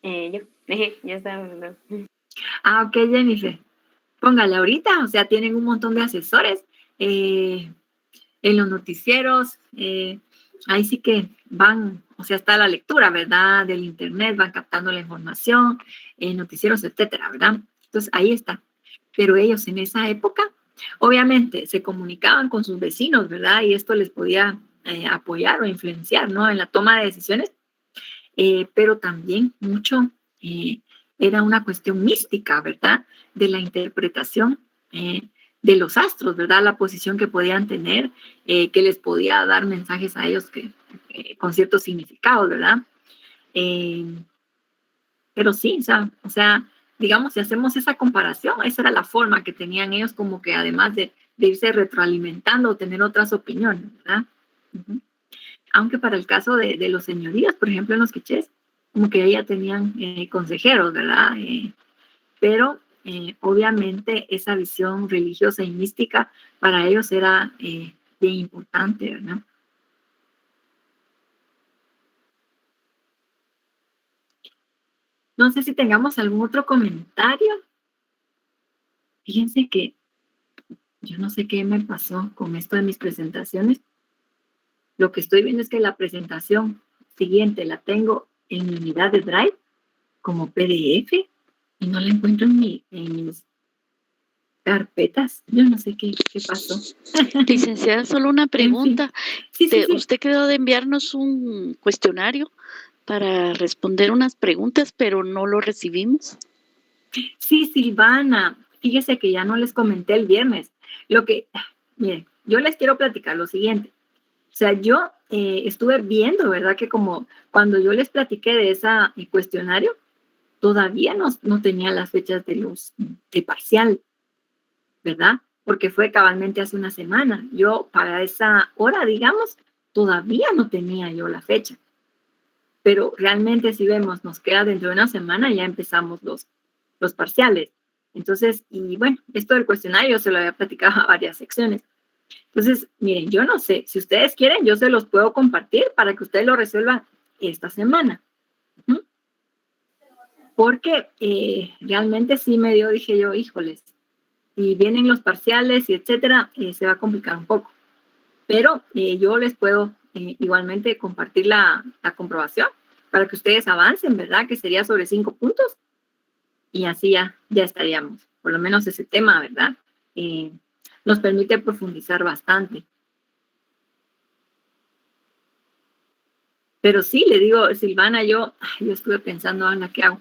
Yo estaba hablando. Ah, ok, Jennifer. Póngale ahorita, o sea, tienen un montón de asesores en los noticieros. Ahí sí que van, o sea, está la lectura, ¿verdad? Del internet, van captando la información, noticieros, etcétera, ¿verdad? Entonces, ahí está. Pero ellos en esa época, obviamente, se comunicaban con sus vecinos, ¿verdad? Y esto les podía apoyar o influenciar, ¿no? En la toma de decisiones, pero también mucho era una cuestión mística, ¿verdad? De la interpretación de los astros, ¿verdad? La posición que podían tener, que les podía dar mensajes a ellos con ciertos significados, ¿verdad? Pero sí, o sea, digamos, si hacemos esa comparación, esa era la forma que tenían ellos como que además de irse retroalimentando o tener otras opiniones, ¿verdad? Uh-huh. Aunque para el caso de los señorías, por ejemplo, en los quichés, como que ya tenían consejeros, ¿verdad? Pero obviamente esa visión religiosa y mística para ellos era bien importante, ¿verdad? No sé si tengamos algún otro comentario. Fíjense que yo no sé qué me pasó con esto de mis presentaciones. Lo que estoy viendo es que la presentación siguiente la tengo en mi unidad de Drive como PDF y no la encuentro en mis carpetas. Yo no sé qué pasó. Licenciada, solo una pregunta. En fin. Sí. Usted quedó de enviarnos un cuestionario para responder unas preguntas, pero no lo recibimos. Sí, Silvana, fíjese que ya no les comenté el viernes. Miren, yo les quiero platicar lo siguiente. O sea, yo estuve viendo, ¿verdad? Que como cuando yo les platiqué de ese cuestionario, todavía no tenía las fechas de parcial, ¿verdad? Porque fue cabalmente hace una semana. Yo para esa hora, digamos, todavía no tenía yo la fecha. Pero realmente si vemos, nos queda dentro de una semana, ya empezamos los parciales. Entonces, y bueno, esto del cuestionario se lo había platicado a varias secciones. Entonces, miren, yo no sé, si ustedes quieren, yo se los puedo compartir para que ustedes lo resuelvan esta semana. Porque realmente sí dije yo, híjoles, si vienen los parciales y etcétera, se va a complicar un poco. Pero yo les puedo igualmente compartir la comprobación para que ustedes avancen, ¿verdad? Que sería sobre 5 puntos. Y así ya estaríamos. Por lo menos ese tema, ¿verdad? Nos permite profundizar bastante. Pero sí, le digo, Silvana, yo estuve pensando, Ana, ¿qué hago?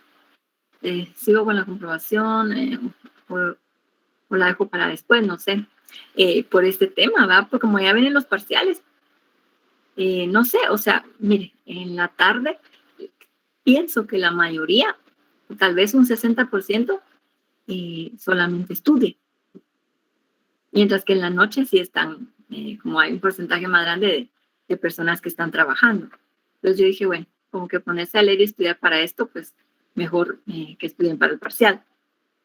¿Sigo con la comprobación o la dejo para después? No sé. Por este tema, ¿verdad? Porque como ya vienen los parciales, no sé, o sea, mire, en la tarde pienso que la mayoría, tal vez un 60%, solamente estudie. Mientras que en la noche sí están, como hay un porcentaje más grande de personas que están trabajando. Entonces yo dije, bueno, como que ponerse a leer y estudiar para esto, pues mejor que estudien para el parcial.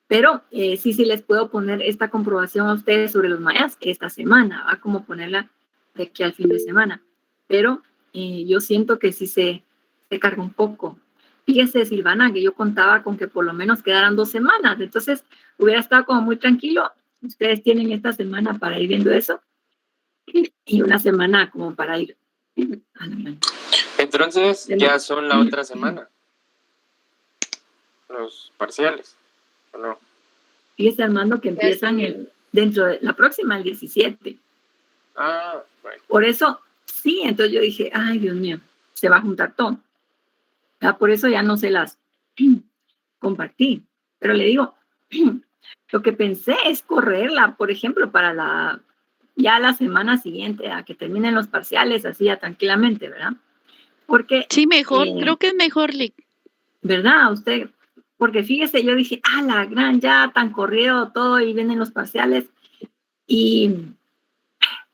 Pero sí les puedo poner esta comprobación a ustedes sobre los mayas esta semana, va como ponerla de aquí al fin de semana. Pero yo siento que sí se carga un poco. Fíjese, Silvana, que yo contaba con que por lo menos quedaran 2 semanas, entonces hubiera estado como muy tranquilo. Ustedes tienen esta semana para ir viendo eso y una semana como para ir. Entonces ya son la otra semana los parciales, ¿o no? Fíjese, Armando, que empiezan dentro de la próxima, el 17. Ah, bueno. Por eso, sí, entonces yo dije, ay, Dios mío, se va a juntar todo. Por eso ya no se las compartí. Pero le digo, lo que pensé es correrla, por ejemplo, para ya la semana siguiente, a que terminen los parciales, así ya tranquilamente, ¿verdad? Porque... Sí, mejor, creo que es mejor, ¿verdad? Usted, porque fíjese, yo dije, la gran, ya tan corrido todo y vienen los parciales y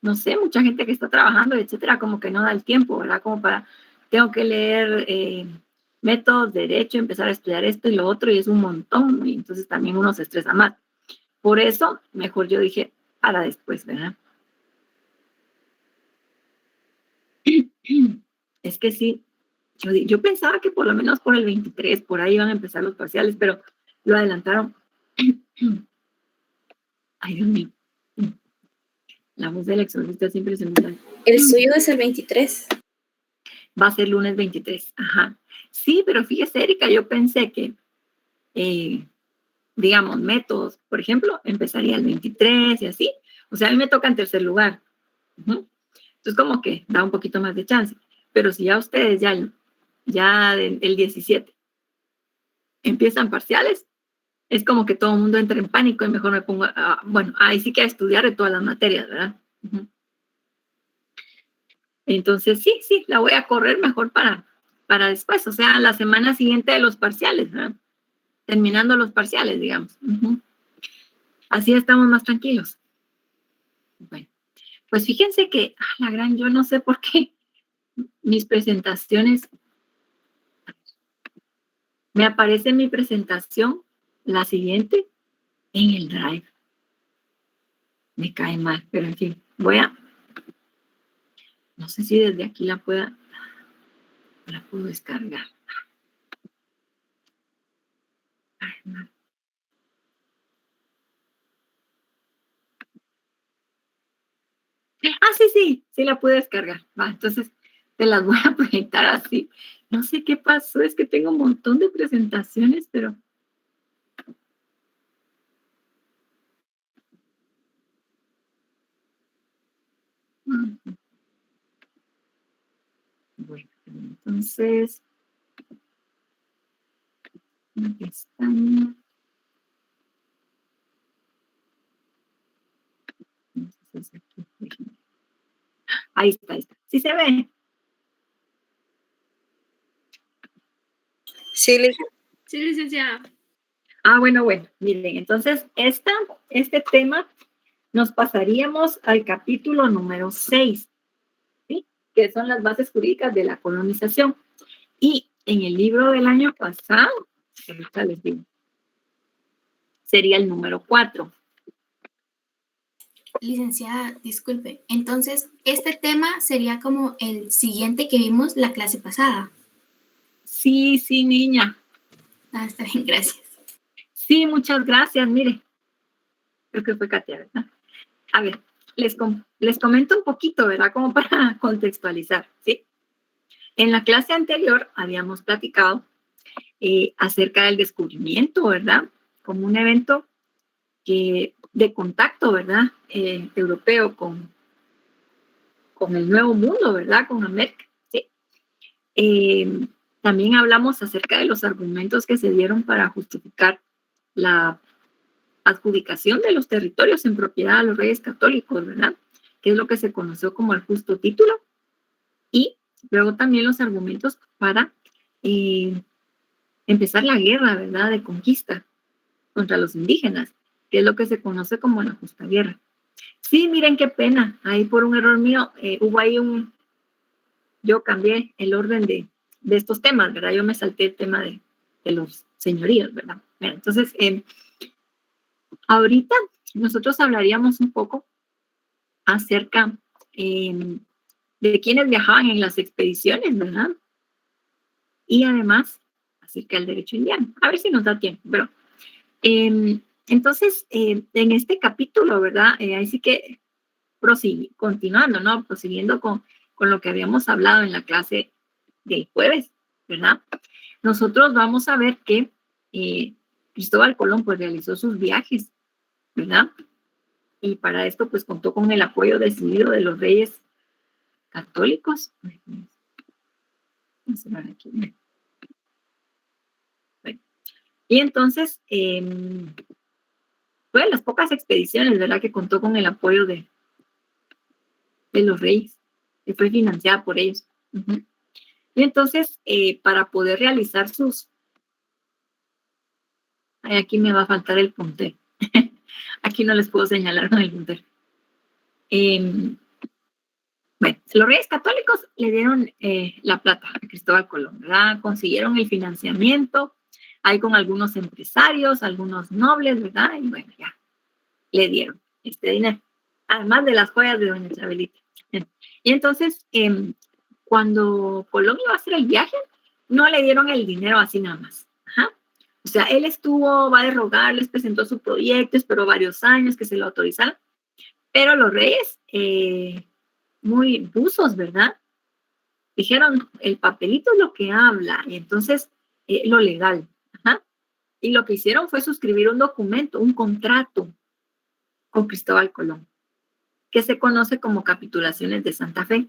no sé, mucha gente que está trabajando, etcétera, como que no da el tiempo, ¿verdad? Como para, tengo que leer métodos, derecho, empezar a estudiar esto y lo otro y es un montón y entonces también uno se estresa más. Por eso, mejor yo dije, para después, ¿verdad? Es que sí, yo pensaba que por lo menos por el 23, por ahí iban a empezar los parciales, pero lo adelantaron. Ay, Dios mío. La voz del exorcista siempre se me da. El suyo es el 23. Va a ser lunes 23. Ajá. Sí, pero fíjese, Erika, yo pensé que, digamos, métodos, por ejemplo, empezaría el 23 y así. O sea, a mí me toca en tercer lugar. Entonces, como que da un poquito más de chance. Pero si ya ustedes ya el 17 empiezan parciales, es como que todo el mundo entra en pánico y mejor me pongo, bueno, ahí sí que a estudiar de todas las materias, ¿verdad? Entonces, sí, la voy a correr mejor para después, o sea, la semana siguiente de los parciales, ¿verdad? Terminando los parciales, digamos. Así estamos más tranquilos. Bueno, pues fíjense que, la gran, yo no sé por qué mis presentaciones, me aparece mi presentación, la siguiente, en el Drive. Me cae mal, pero en fin, no sé si desde aquí la puedo descargar. Ay, no. Sí la pude descargar. Va, entonces te las voy a proyectar así. No sé qué pasó, es que tengo un montón de presentaciones, pero... Bueno, entonces... Una pestaña. Entonces aquí, ahí está. ¿Sí se ve? Sí, licenciada. Bueno, miren, entonces este tema nos pasaríamos al capítulo número 6, ¿sí? Que son las bases jurídicas de la colonización. Y en el libro del año pasado, ahorita les digo, sería el número 4. Licenciada, disculpe. Entonces, este tema sería como el siguiente que vimos la clase pasada. Sí, niña. Está bien, gracias. Sí, muchas gracias. Mire, creo que fue Katia, ¿verdad? A ver, les comento un poquito, ¿verdad? Como para contextualizar, ¿sí? En la clase anterior habíamos platicado acerca del descubrimiento, ¿verdad? Como un evento de contacto, ¿verdad? Europeo con el Nuevo Mundo, ¿verdad? Con América, ¿sí? También hablamos acerca de los argumentos que se dieron para justificar la adjudicación de los territorios en propiedad a los reyes católicos, ¿verdad? Que es lo que se conoció como el justo título. Y luego también los argumentos para empezar la guerra, ¿verdad? De conquista contra los indígenas, que es lo que se conoce como la justa guerra. Sí, miren qué pena, ahí por un error mío hubo ahí yo cambié el orden de estos temas, ¿verdad? Yo me salté el tema de los señoríos, ¿verdad? Bueno, entonces, ahorita nosotros hablaríamos un poco acerca de quienes viajaban en las expediciones, ¿verdad? Y además acerca del derecho indiano. A ver si nos da tiempo, pero entonces en este capítulo, ¿verdad? Ahí sí que continuando, ¿no? Prosiguiendo con lo que habíamos hablado en la clase del jueves, ¿verdad? Nosotros vamos a ver que Cristóbal Colón pues realizó sus viajes, ¿verdad? Y para esto pues contó con el apoyo decidido de los reyes católicos. Vamos a ver aquí. Bueno. Y entonces fue de las pocas expediciones, ¿verdad? Que contó con el apoyo de los reyes, que fue financiada por ellos. Y entonces, para poder realizar sus Ay, aquí me va a faltar el puntero. Aquí no les puedo señalar con el puntero. Bueno, los reyes católicos le dieron la plata a Cristóbal Colón, ¿verdad? Consiguieron el financiamiento, ahí con algunos empresarios, algunos nobles, ¿verdad? Y bueno, ya, le dieron este dinero, además de las joyas de doña Chabelita. Y entonces, cuando Colón iba a hacer el viaje, no le dieron el dinero así nada más. Ajá. O sea, él va a rogar, les presentó su proyecto, esperó varios años que se lo autorizaran, pero los reyes, muy buzos, ¿verdad? Dijeron, el papelito es lo que habla, y entonces lo legal. Ajá. Y lo que hicieron fue suscribir un documento, un contrato con Cristóbal Colón, que se conoce como Capitulaciones de Santa Fe.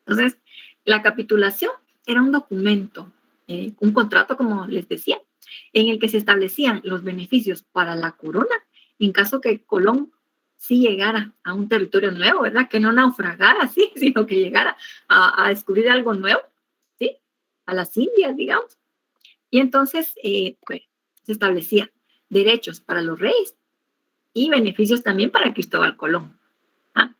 Entonces, la capitulación era un documento, un contrato, como les decía, en el que se establecían los beneficios para la corona en caso que Colón sí llegara a un territorio nuevo, ¿verdad? Que no naufragara así, sino que llegara a descubrir algo nuevo, ¿sí? A las Indias, digamos. Y entonces, pues, se establecían derechos para los reyes y beneficios también para Cristóbal Colón. ¿Ah?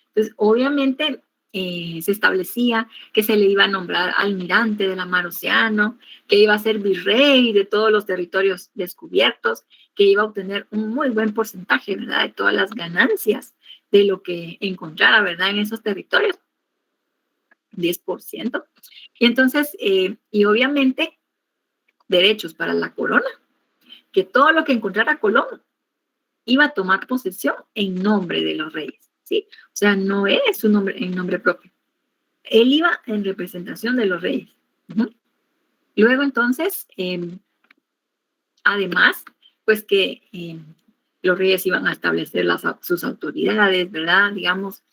Entonces, obviamente, se establecía que se le iba a nombrar almirante de la mar Océano, que iba a ser virrey de todos los territorios descubiertos, que iba a obtener un muy buen porcentaje, ¿verdad?, de todas las ganancias de lo que encontrara, ¿verdad?, en esos territorios, 10%. Y entonces, y obviamente, derechos para la corona, que todo lo que encontrara Colón iba a tomar posesión en nombre de los reyes, ¿sí? O sea, no es su nombre en nombre propio. Él iba en representación de los reyes. Luego, entonces, además, pues que los reyes iban a establecer sus autoridades, ¿verdad? Digamos,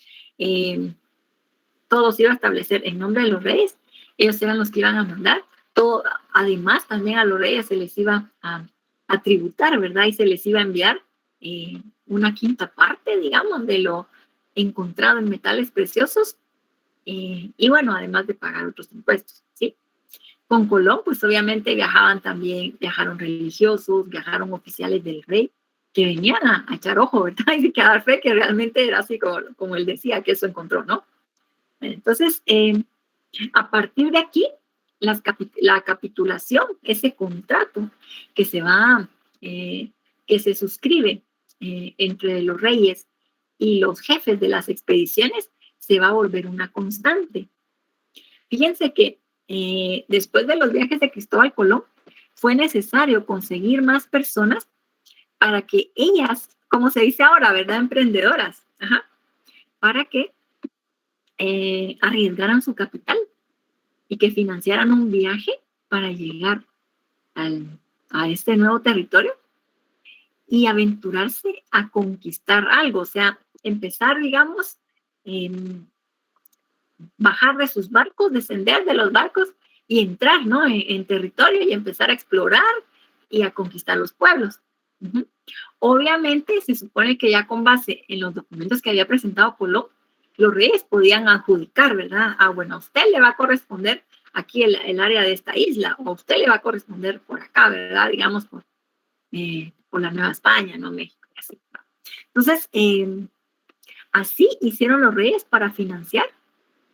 todo se iba a establecer en nombre de los reyes. Ellos eran los que iban a mandar. Todo, además, también a los reyes se les iba a tributar, ¿verdad? Y se les iba a enviar una quinta parte, digamos, de lo encontrado en metales preciosos. Y bueno, además de pagar otros impuestos, ¿sí? Con Colón, pues obviamente viajaron religiosos, viajaron oficiales del rey, que venían a echar ojo, ¿verdad? Y a dar fe que realmente era así como él decía, que eso encontró, ¿no? Entonces, a partir de aquí, la capitulación, ese contrato que se suscribe entre los reyes y los jefes de las expediciones, se va a volver una constante. Fíjense que después de los viajes de Cristóbal Colón, fue necesario conseguir más personas para que ellas, como se dice ahora, ¿verdad?, emprendedoras, para que arriesgaran su capital y que financiaran un viaje para llegar a este nuevo territorio y aventurarse a conquistar algo, o sea, empezar, digamos, bajar de sus barcos, descender de los barcos y entrar, ¿no?, en territorio y empezar a explorar y a conquistar los pueblos. Obviamente, se supone que ya con base en los documentos que había presentado Colón, los reyes podían adjudicar, ¿verdad? Bueno, a usted le va a corresponder aquí el área de esta isla, o a usted le va a corresponder por acá, ¿verdad? Digamos, por la Nueva España, ¿no? México, así. Entonces, así hicieron los reyes para financiar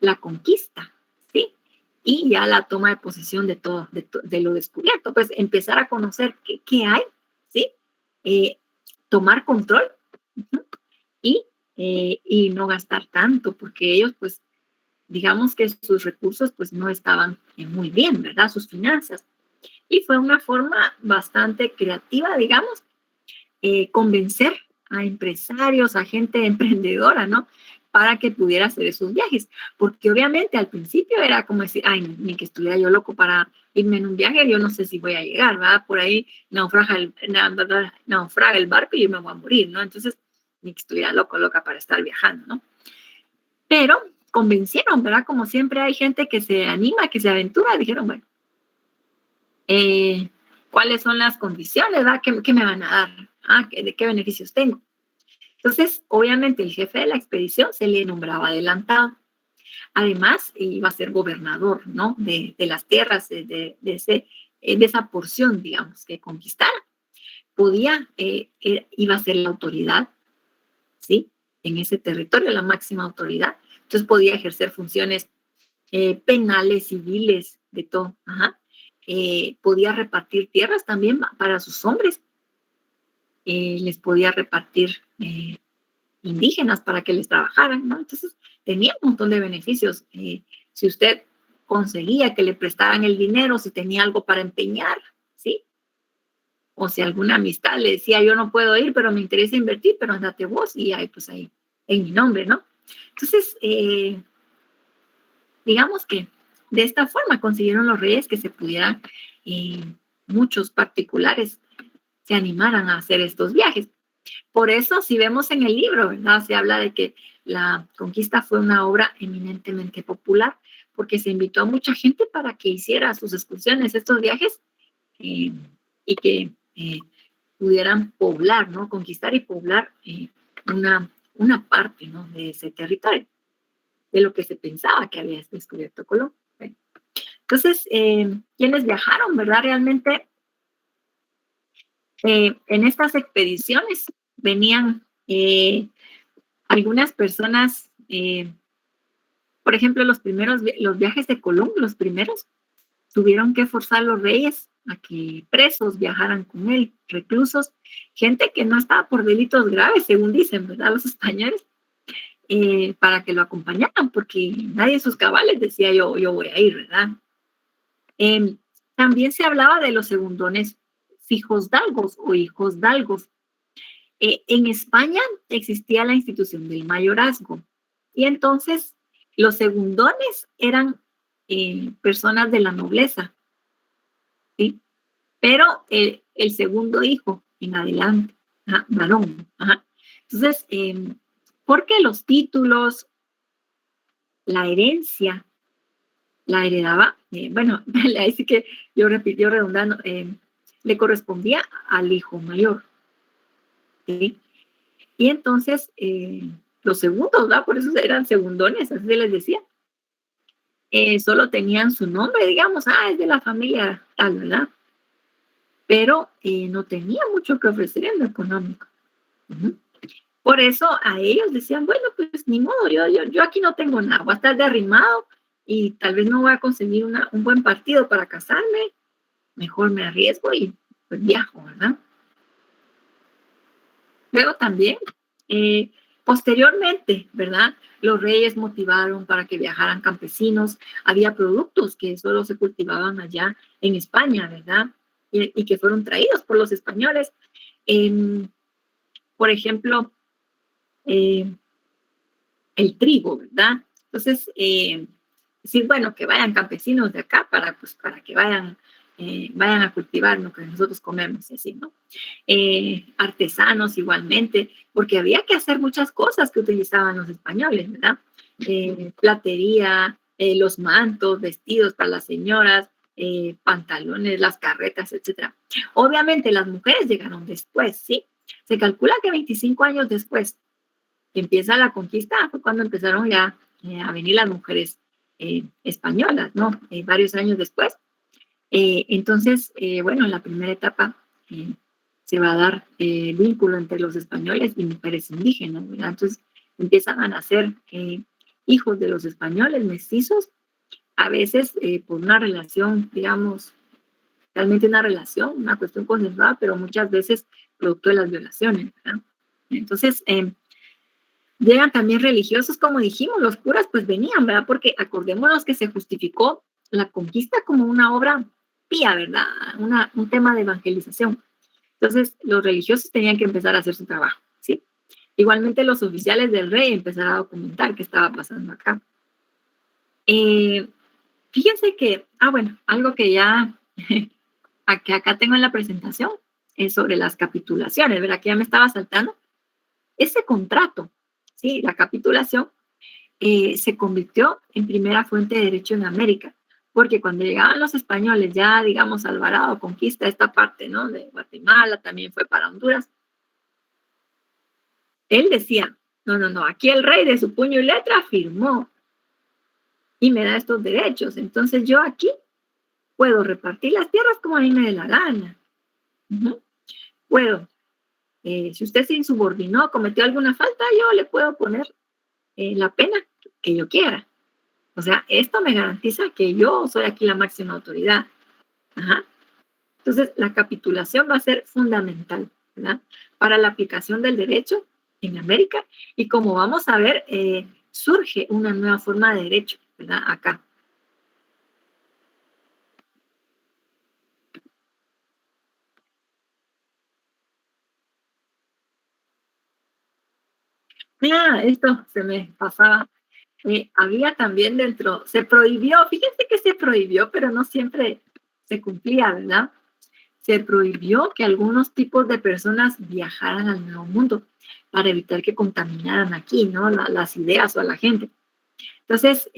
la conquista, ¿sí? Y ya la toma de posesión de todo, de lo descubierto, pues empezar a conocer qué hay, ¿sí? Tomar control y no gastar tanto, porque ellos, pues, digamos que sus recursos, pues, no estaban muy bien, ¿verdad? Sus finanzas. Y fue una forma bastante creativa, digamos, convencer a empresarios, a gente emprendedora, ¿no?, para que pudiera hacer esos viajes, porque obviamente al principio era como decir, ay, ni que estuviera yo loco para irme en un viaje, yo no sé si voy a llegar, ¿verdad? Por ahí naufraga el barco y yo me voy a morir, ¿no? Entonces, ni que estuviera loca para estar viajando, ¿no? Pero convencieron, ¿verdad? Como siempre hay gente que se anima, que se aventura, dijeron, bueno, ¿cuáles son las condiciones, ¿verdad? ¿Qué me van a dar? ¿De qué beneficios tengo? Entonces, obviamente, el jefe de la expedición se le nombraba adelantado. Además, iba a ser gobernador, ¿no?, de las tierras, de esa porción, digamos, que conquistara. iba a ser la autoridad, ¿sí? En ese territorio, la máxima autoridad. Entonces podía ejercer funciones penales, civiles, de todo. Ajá. Podía repartir tierras también para sus hombres. Les podía repartir indígenas para que les trabajaran, ¿no? Entonces tenía un montón de beneficios. Si usted conseguía que le prestaran el dinero, si tenía algo para empeñar, ¿sí? O si alguna amistad le decía, yo no puedo ir, pero me interesa invertir, pero andate vos, y ahí, pues ahí, en mi nombre, ¿no? Entonces, digamos que de esta forma consiguieron los reyes que se pudieran, muchos particulares se animaran a hacer estos viajes. Por eso, si vemos en el libro, ¿verdad? Se habla de que la conquista fue una obra eminentemente popular, porque se invitó a mucha gente para que hiciera sus excursiones, estos viajes, y que pudieran poblar, ¿no? Conquistar y poblar una parte, ¿no? De ese territorio, de lo que se pensaba que había descubierto Colón. Entonces, quienes viajaron, ¿verdad? Realmente, en estas expediciones venían algunas personas, por ejemplo, los viajes de Colón, los primeros, tuvieron que forzar a los reyes a que presos viajaran con él, reclusos, gente que no estaba por delitos graves, según dicen, ¿verdad? Los españoles, para que lo acompañaran, porque nadie en sus cabales decía yo voy a ir, ¿verdad? También se hablaba de los segundones fijosdalgos o hijosdalgos. En España existía la institución del mayorazgo, y entonces los segundones eran personas de la nobleza, ¿sí? Pero el segundo hijo en adelante, varón. Entonces, porque los títulos, la herencia, la heredaba, bueno, ahí sí que yo redundando, le correspondía al hijo mayor, ¿sí? Y entonces, los segundos, ¿verdad? Por eso eran segundones, así se les decía. Solo tenían su nombre, digamos, es de la familia tal, ¿verdad? Pero no tenía mucho que ofrecer en lo económico. Por eso a ellos decían, bueno, pues ni modo, yo aquí no tengo nada, voy a estar de arrimado y tal vez no voy a conseguir un buen partido para casarme, mejor me arriesgo y pues viajo, ¿verdad? Luego también, posteriormente, ¿verdad? Los reyes motivaron para que viajaran campesinos. Había productos que solo se cultivaban allá en España, ¿verdad? Y que fueron traídos por los españoles. Por ejemplo, el trigo, ¿verdad? Entonces, decir, bueno, que vayan campesinos de acá para que vayan a cultivar lo que nosotros comemos, así, ¿no? Artesanos igualmente, porque había que hacer muchas cosas que utilizaban los españoles, ¿verdad? Platería, los mantos, vestidos para las señoras, pantalones, las carretas, etc. Obviamente las mujeres llegaron después, ¿sí? Se calcula que 25 años después que empieza la conquista fue cuando empezaron ya a venir las mujeres españolas, ¿no? Varios años después. Entonces, bueno, en la primera etapa se va a dar vínculo entre los españoles y mujeres indígenas, ¿verdad? Entonces empiezan a nacer hijos de los españoles, mestizos, a veces por una relación, digamos, realmente una cuestión consensuada, pero muchas veces producto de las violaciones, ¿verdad? Entonces, llegan también religiosos, como dijimos, los curas pues venían, ¿verdad? Porque acordémonos que se justificó la conquista como una obra pía, ¿verdad? Un tema de evangelización. Entonces, los religiosos tenían que empezar a hacer su trabajo, ¿sí? Igualmente los oficiales del rey empezaron a documentar qué estaba pasando acá. Fíjense que, bueno, algo que ya, que acá tengo en la presentación, es sobre las capitulaciones, ¿verdad? Que ya me estaba saltando. Ese contrato, ¿sí? La capitulación se convirtió en primera fuente de derecho en América, porque cuando llegaban los españoles, ya digamos Alvarado conquista esta parte, ¿no? De Guatemala, también fue para Honduras. Él decía, no, aquí el rey de su puño y letra firmó y me da estos derechos, entonces yo aquí puedo repartir las tierras como a mí me dé la gana. puedo. Si usted se insubordinó, cometió alguna falta, yo le puedo poner la pena que yo quiera. O sea, esto me garantiza que yo soy aquí la máxima autoridad. Ajá. Entonces, la capitulación va a ser fundamental, ¿verdad?, para la aplicación del derecho en América. Y como vamos a ver, surge una nueva forma de derecho, ¿verdad?, acá. Esto se me pasaba. Había también dentro, se prohibió, fíjense que se prohibió, pero no siempre se cumplía, ¿verdad? Se prohibió que algunos tipos de personas viajaran al Nuevo Mundo para evitar que contaminaran aquí, ¿no?, las ideas o a la gente. Entonces,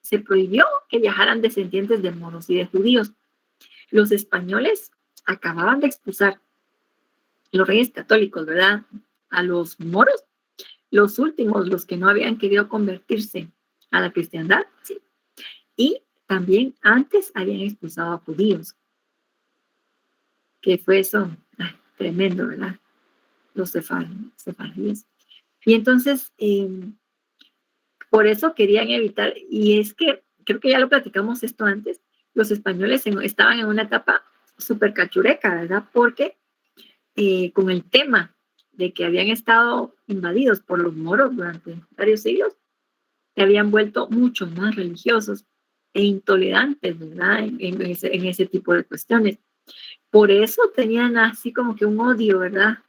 se prohibió que viajaran descendientes de moros y de judíos. Los españoles acababan de expulsar, los reyes católicos, ¿verdad?, a los moros, los últimos, los que no habían querido convertirse a la cristiandad, ¿sí? Y también antes habían expulsado a judíos, que fue eso, tremendo, ¿verdad?, los sefardíes. Y entonces, por eso querían evitar, y es que, creo que ya lo platicamos esto antes, los españoles estaban en una etapa súper cachureca, ¿verdad?, porque con el tema de que habían estado invadidos por los moros durante varios siglos, se habían vuelto mucho más religiosos e intolerantes, ¿verdad?, en ese tipo de cuestiones. Por eso tenían así como que un odio, ¿verdad?,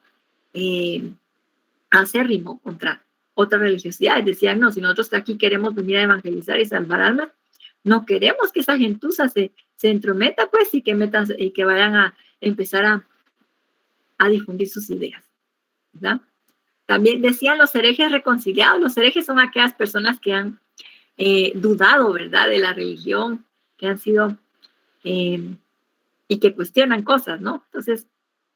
acérrimo contra otras religiosidades. Decían, no, si nosotros aquí queremos venir a evangelizar y salvar almas, no queremos que esa gentuza se entrometa, pues, y que vayan a empezar a difundir sus ideas, ¿verdad? También decían los herejes reconciliados. Los herejes son aquellas personas que han dudado, ¿verdad?, de la religión, que han sido y que cuestionan cosas, ¿no? Entonces,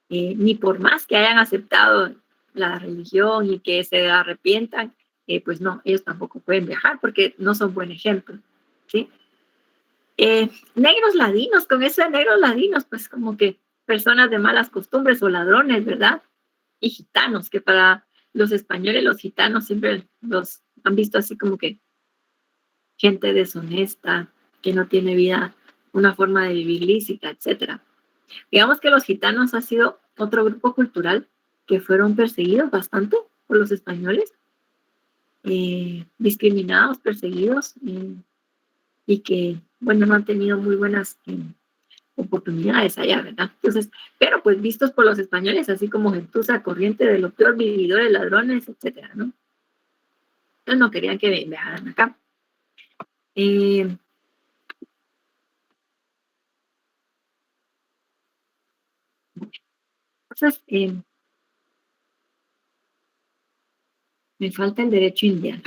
ni por más que hayan aceptado la religión y que se arrepientan, pues no, ellos tampoco pueden viajar porque no son buen ejemplo, ¿sí? Negros ladinos, con eso de negros ladinos, pues como que personas de malas costumbres o ladrones, ¿verdad? Y gitanos, que para los españoles, los gitanos siempre los han visto así como que gente deshonesta, que no tiene vida, una forma de vivir lícita, etcétera. Digamos que los gitanos ha sido otro grupo cultural que fueron perseguidos bastante por los españoles, discriminados, perseguidos, y que, bueno, no han tenido muy buenas oportunidades allá, ¿verdad? Entonces, pero pues vistos por los españoles así como gentuza corriente de lo peor, vividores, ladrones, etcétera, ¿no? Entonces no querían que viajaran acá. Entonces, me falta el derecho indiano.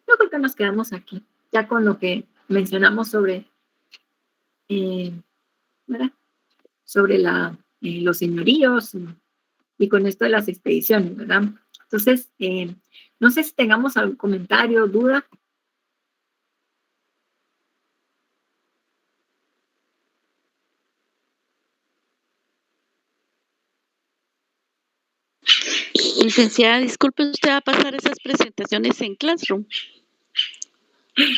Yo creo que nos quedamos aquí, ya con lo que mencionamos sobre, ¿verdad?, sobre los señoríos y con esto de las expediciones, ¿verdad? Entonces, no sé si tengamos algún comentario, duda. Licenciada, disculpe, ¿usted va a pasar esas presentaciones en Classroom?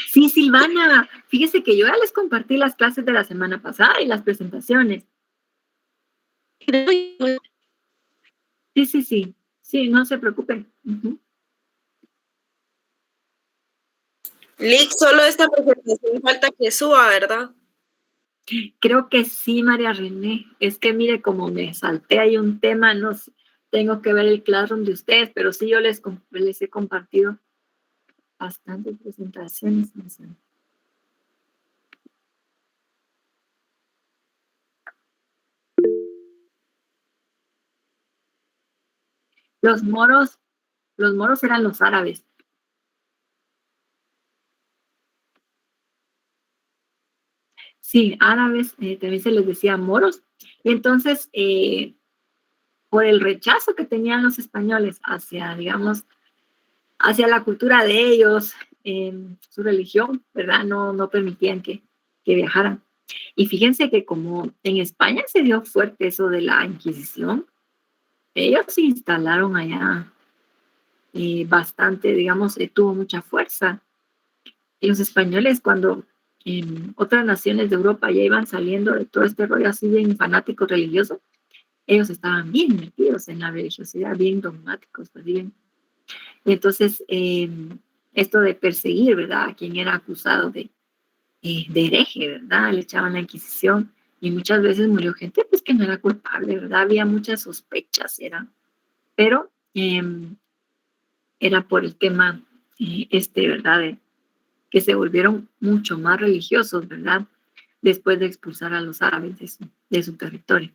Sí, Silvana, fíjese que yo ya les compartí las clases de la semana pasada y las presentaciones. Sí, no se preocupen. Lick, solo esta presentación falta que suba, ¿verdad? Creo que sí, María René. Es que mire, como me salté ahí un tema, no sé, tengo que ver el Classroom de ustedes, pero sí yo les he compartido bastantes presentaciones. Los moros eran los árabes. Sí, árabes, también se les decía moros. Y entonces, por el rechazo que tenían los españoles hacia, digamos, hacia la cultura de ellos, su religión, ¿verdad? No permitían que viajaran. Y fíjense que como en España se dio fuerte eso de la Inquisición, ellos se instalaron allá bastante, digamos, tuvo mucha fuerza. Y los españoles, cuando otras naciones de Europa ya iban saliendo de todo este rollo así bien fanático religioso, ellos estaban bien metidos en la religiosidad, bien dogmáticos, pues bien. Y entonces, esto de perseguir, ¿verdad?, a quien era acusado de hereje, ¿verdad?, le echaban la Inquisición y muchas veces murió gente pues que no era culpable, ¿verdad? Había muchas sospechas, pero era por el tema ¿verdad?, que se volvieron mucho más religiosos, ¿verdad?, después de expulsar a los árabes de su territorio.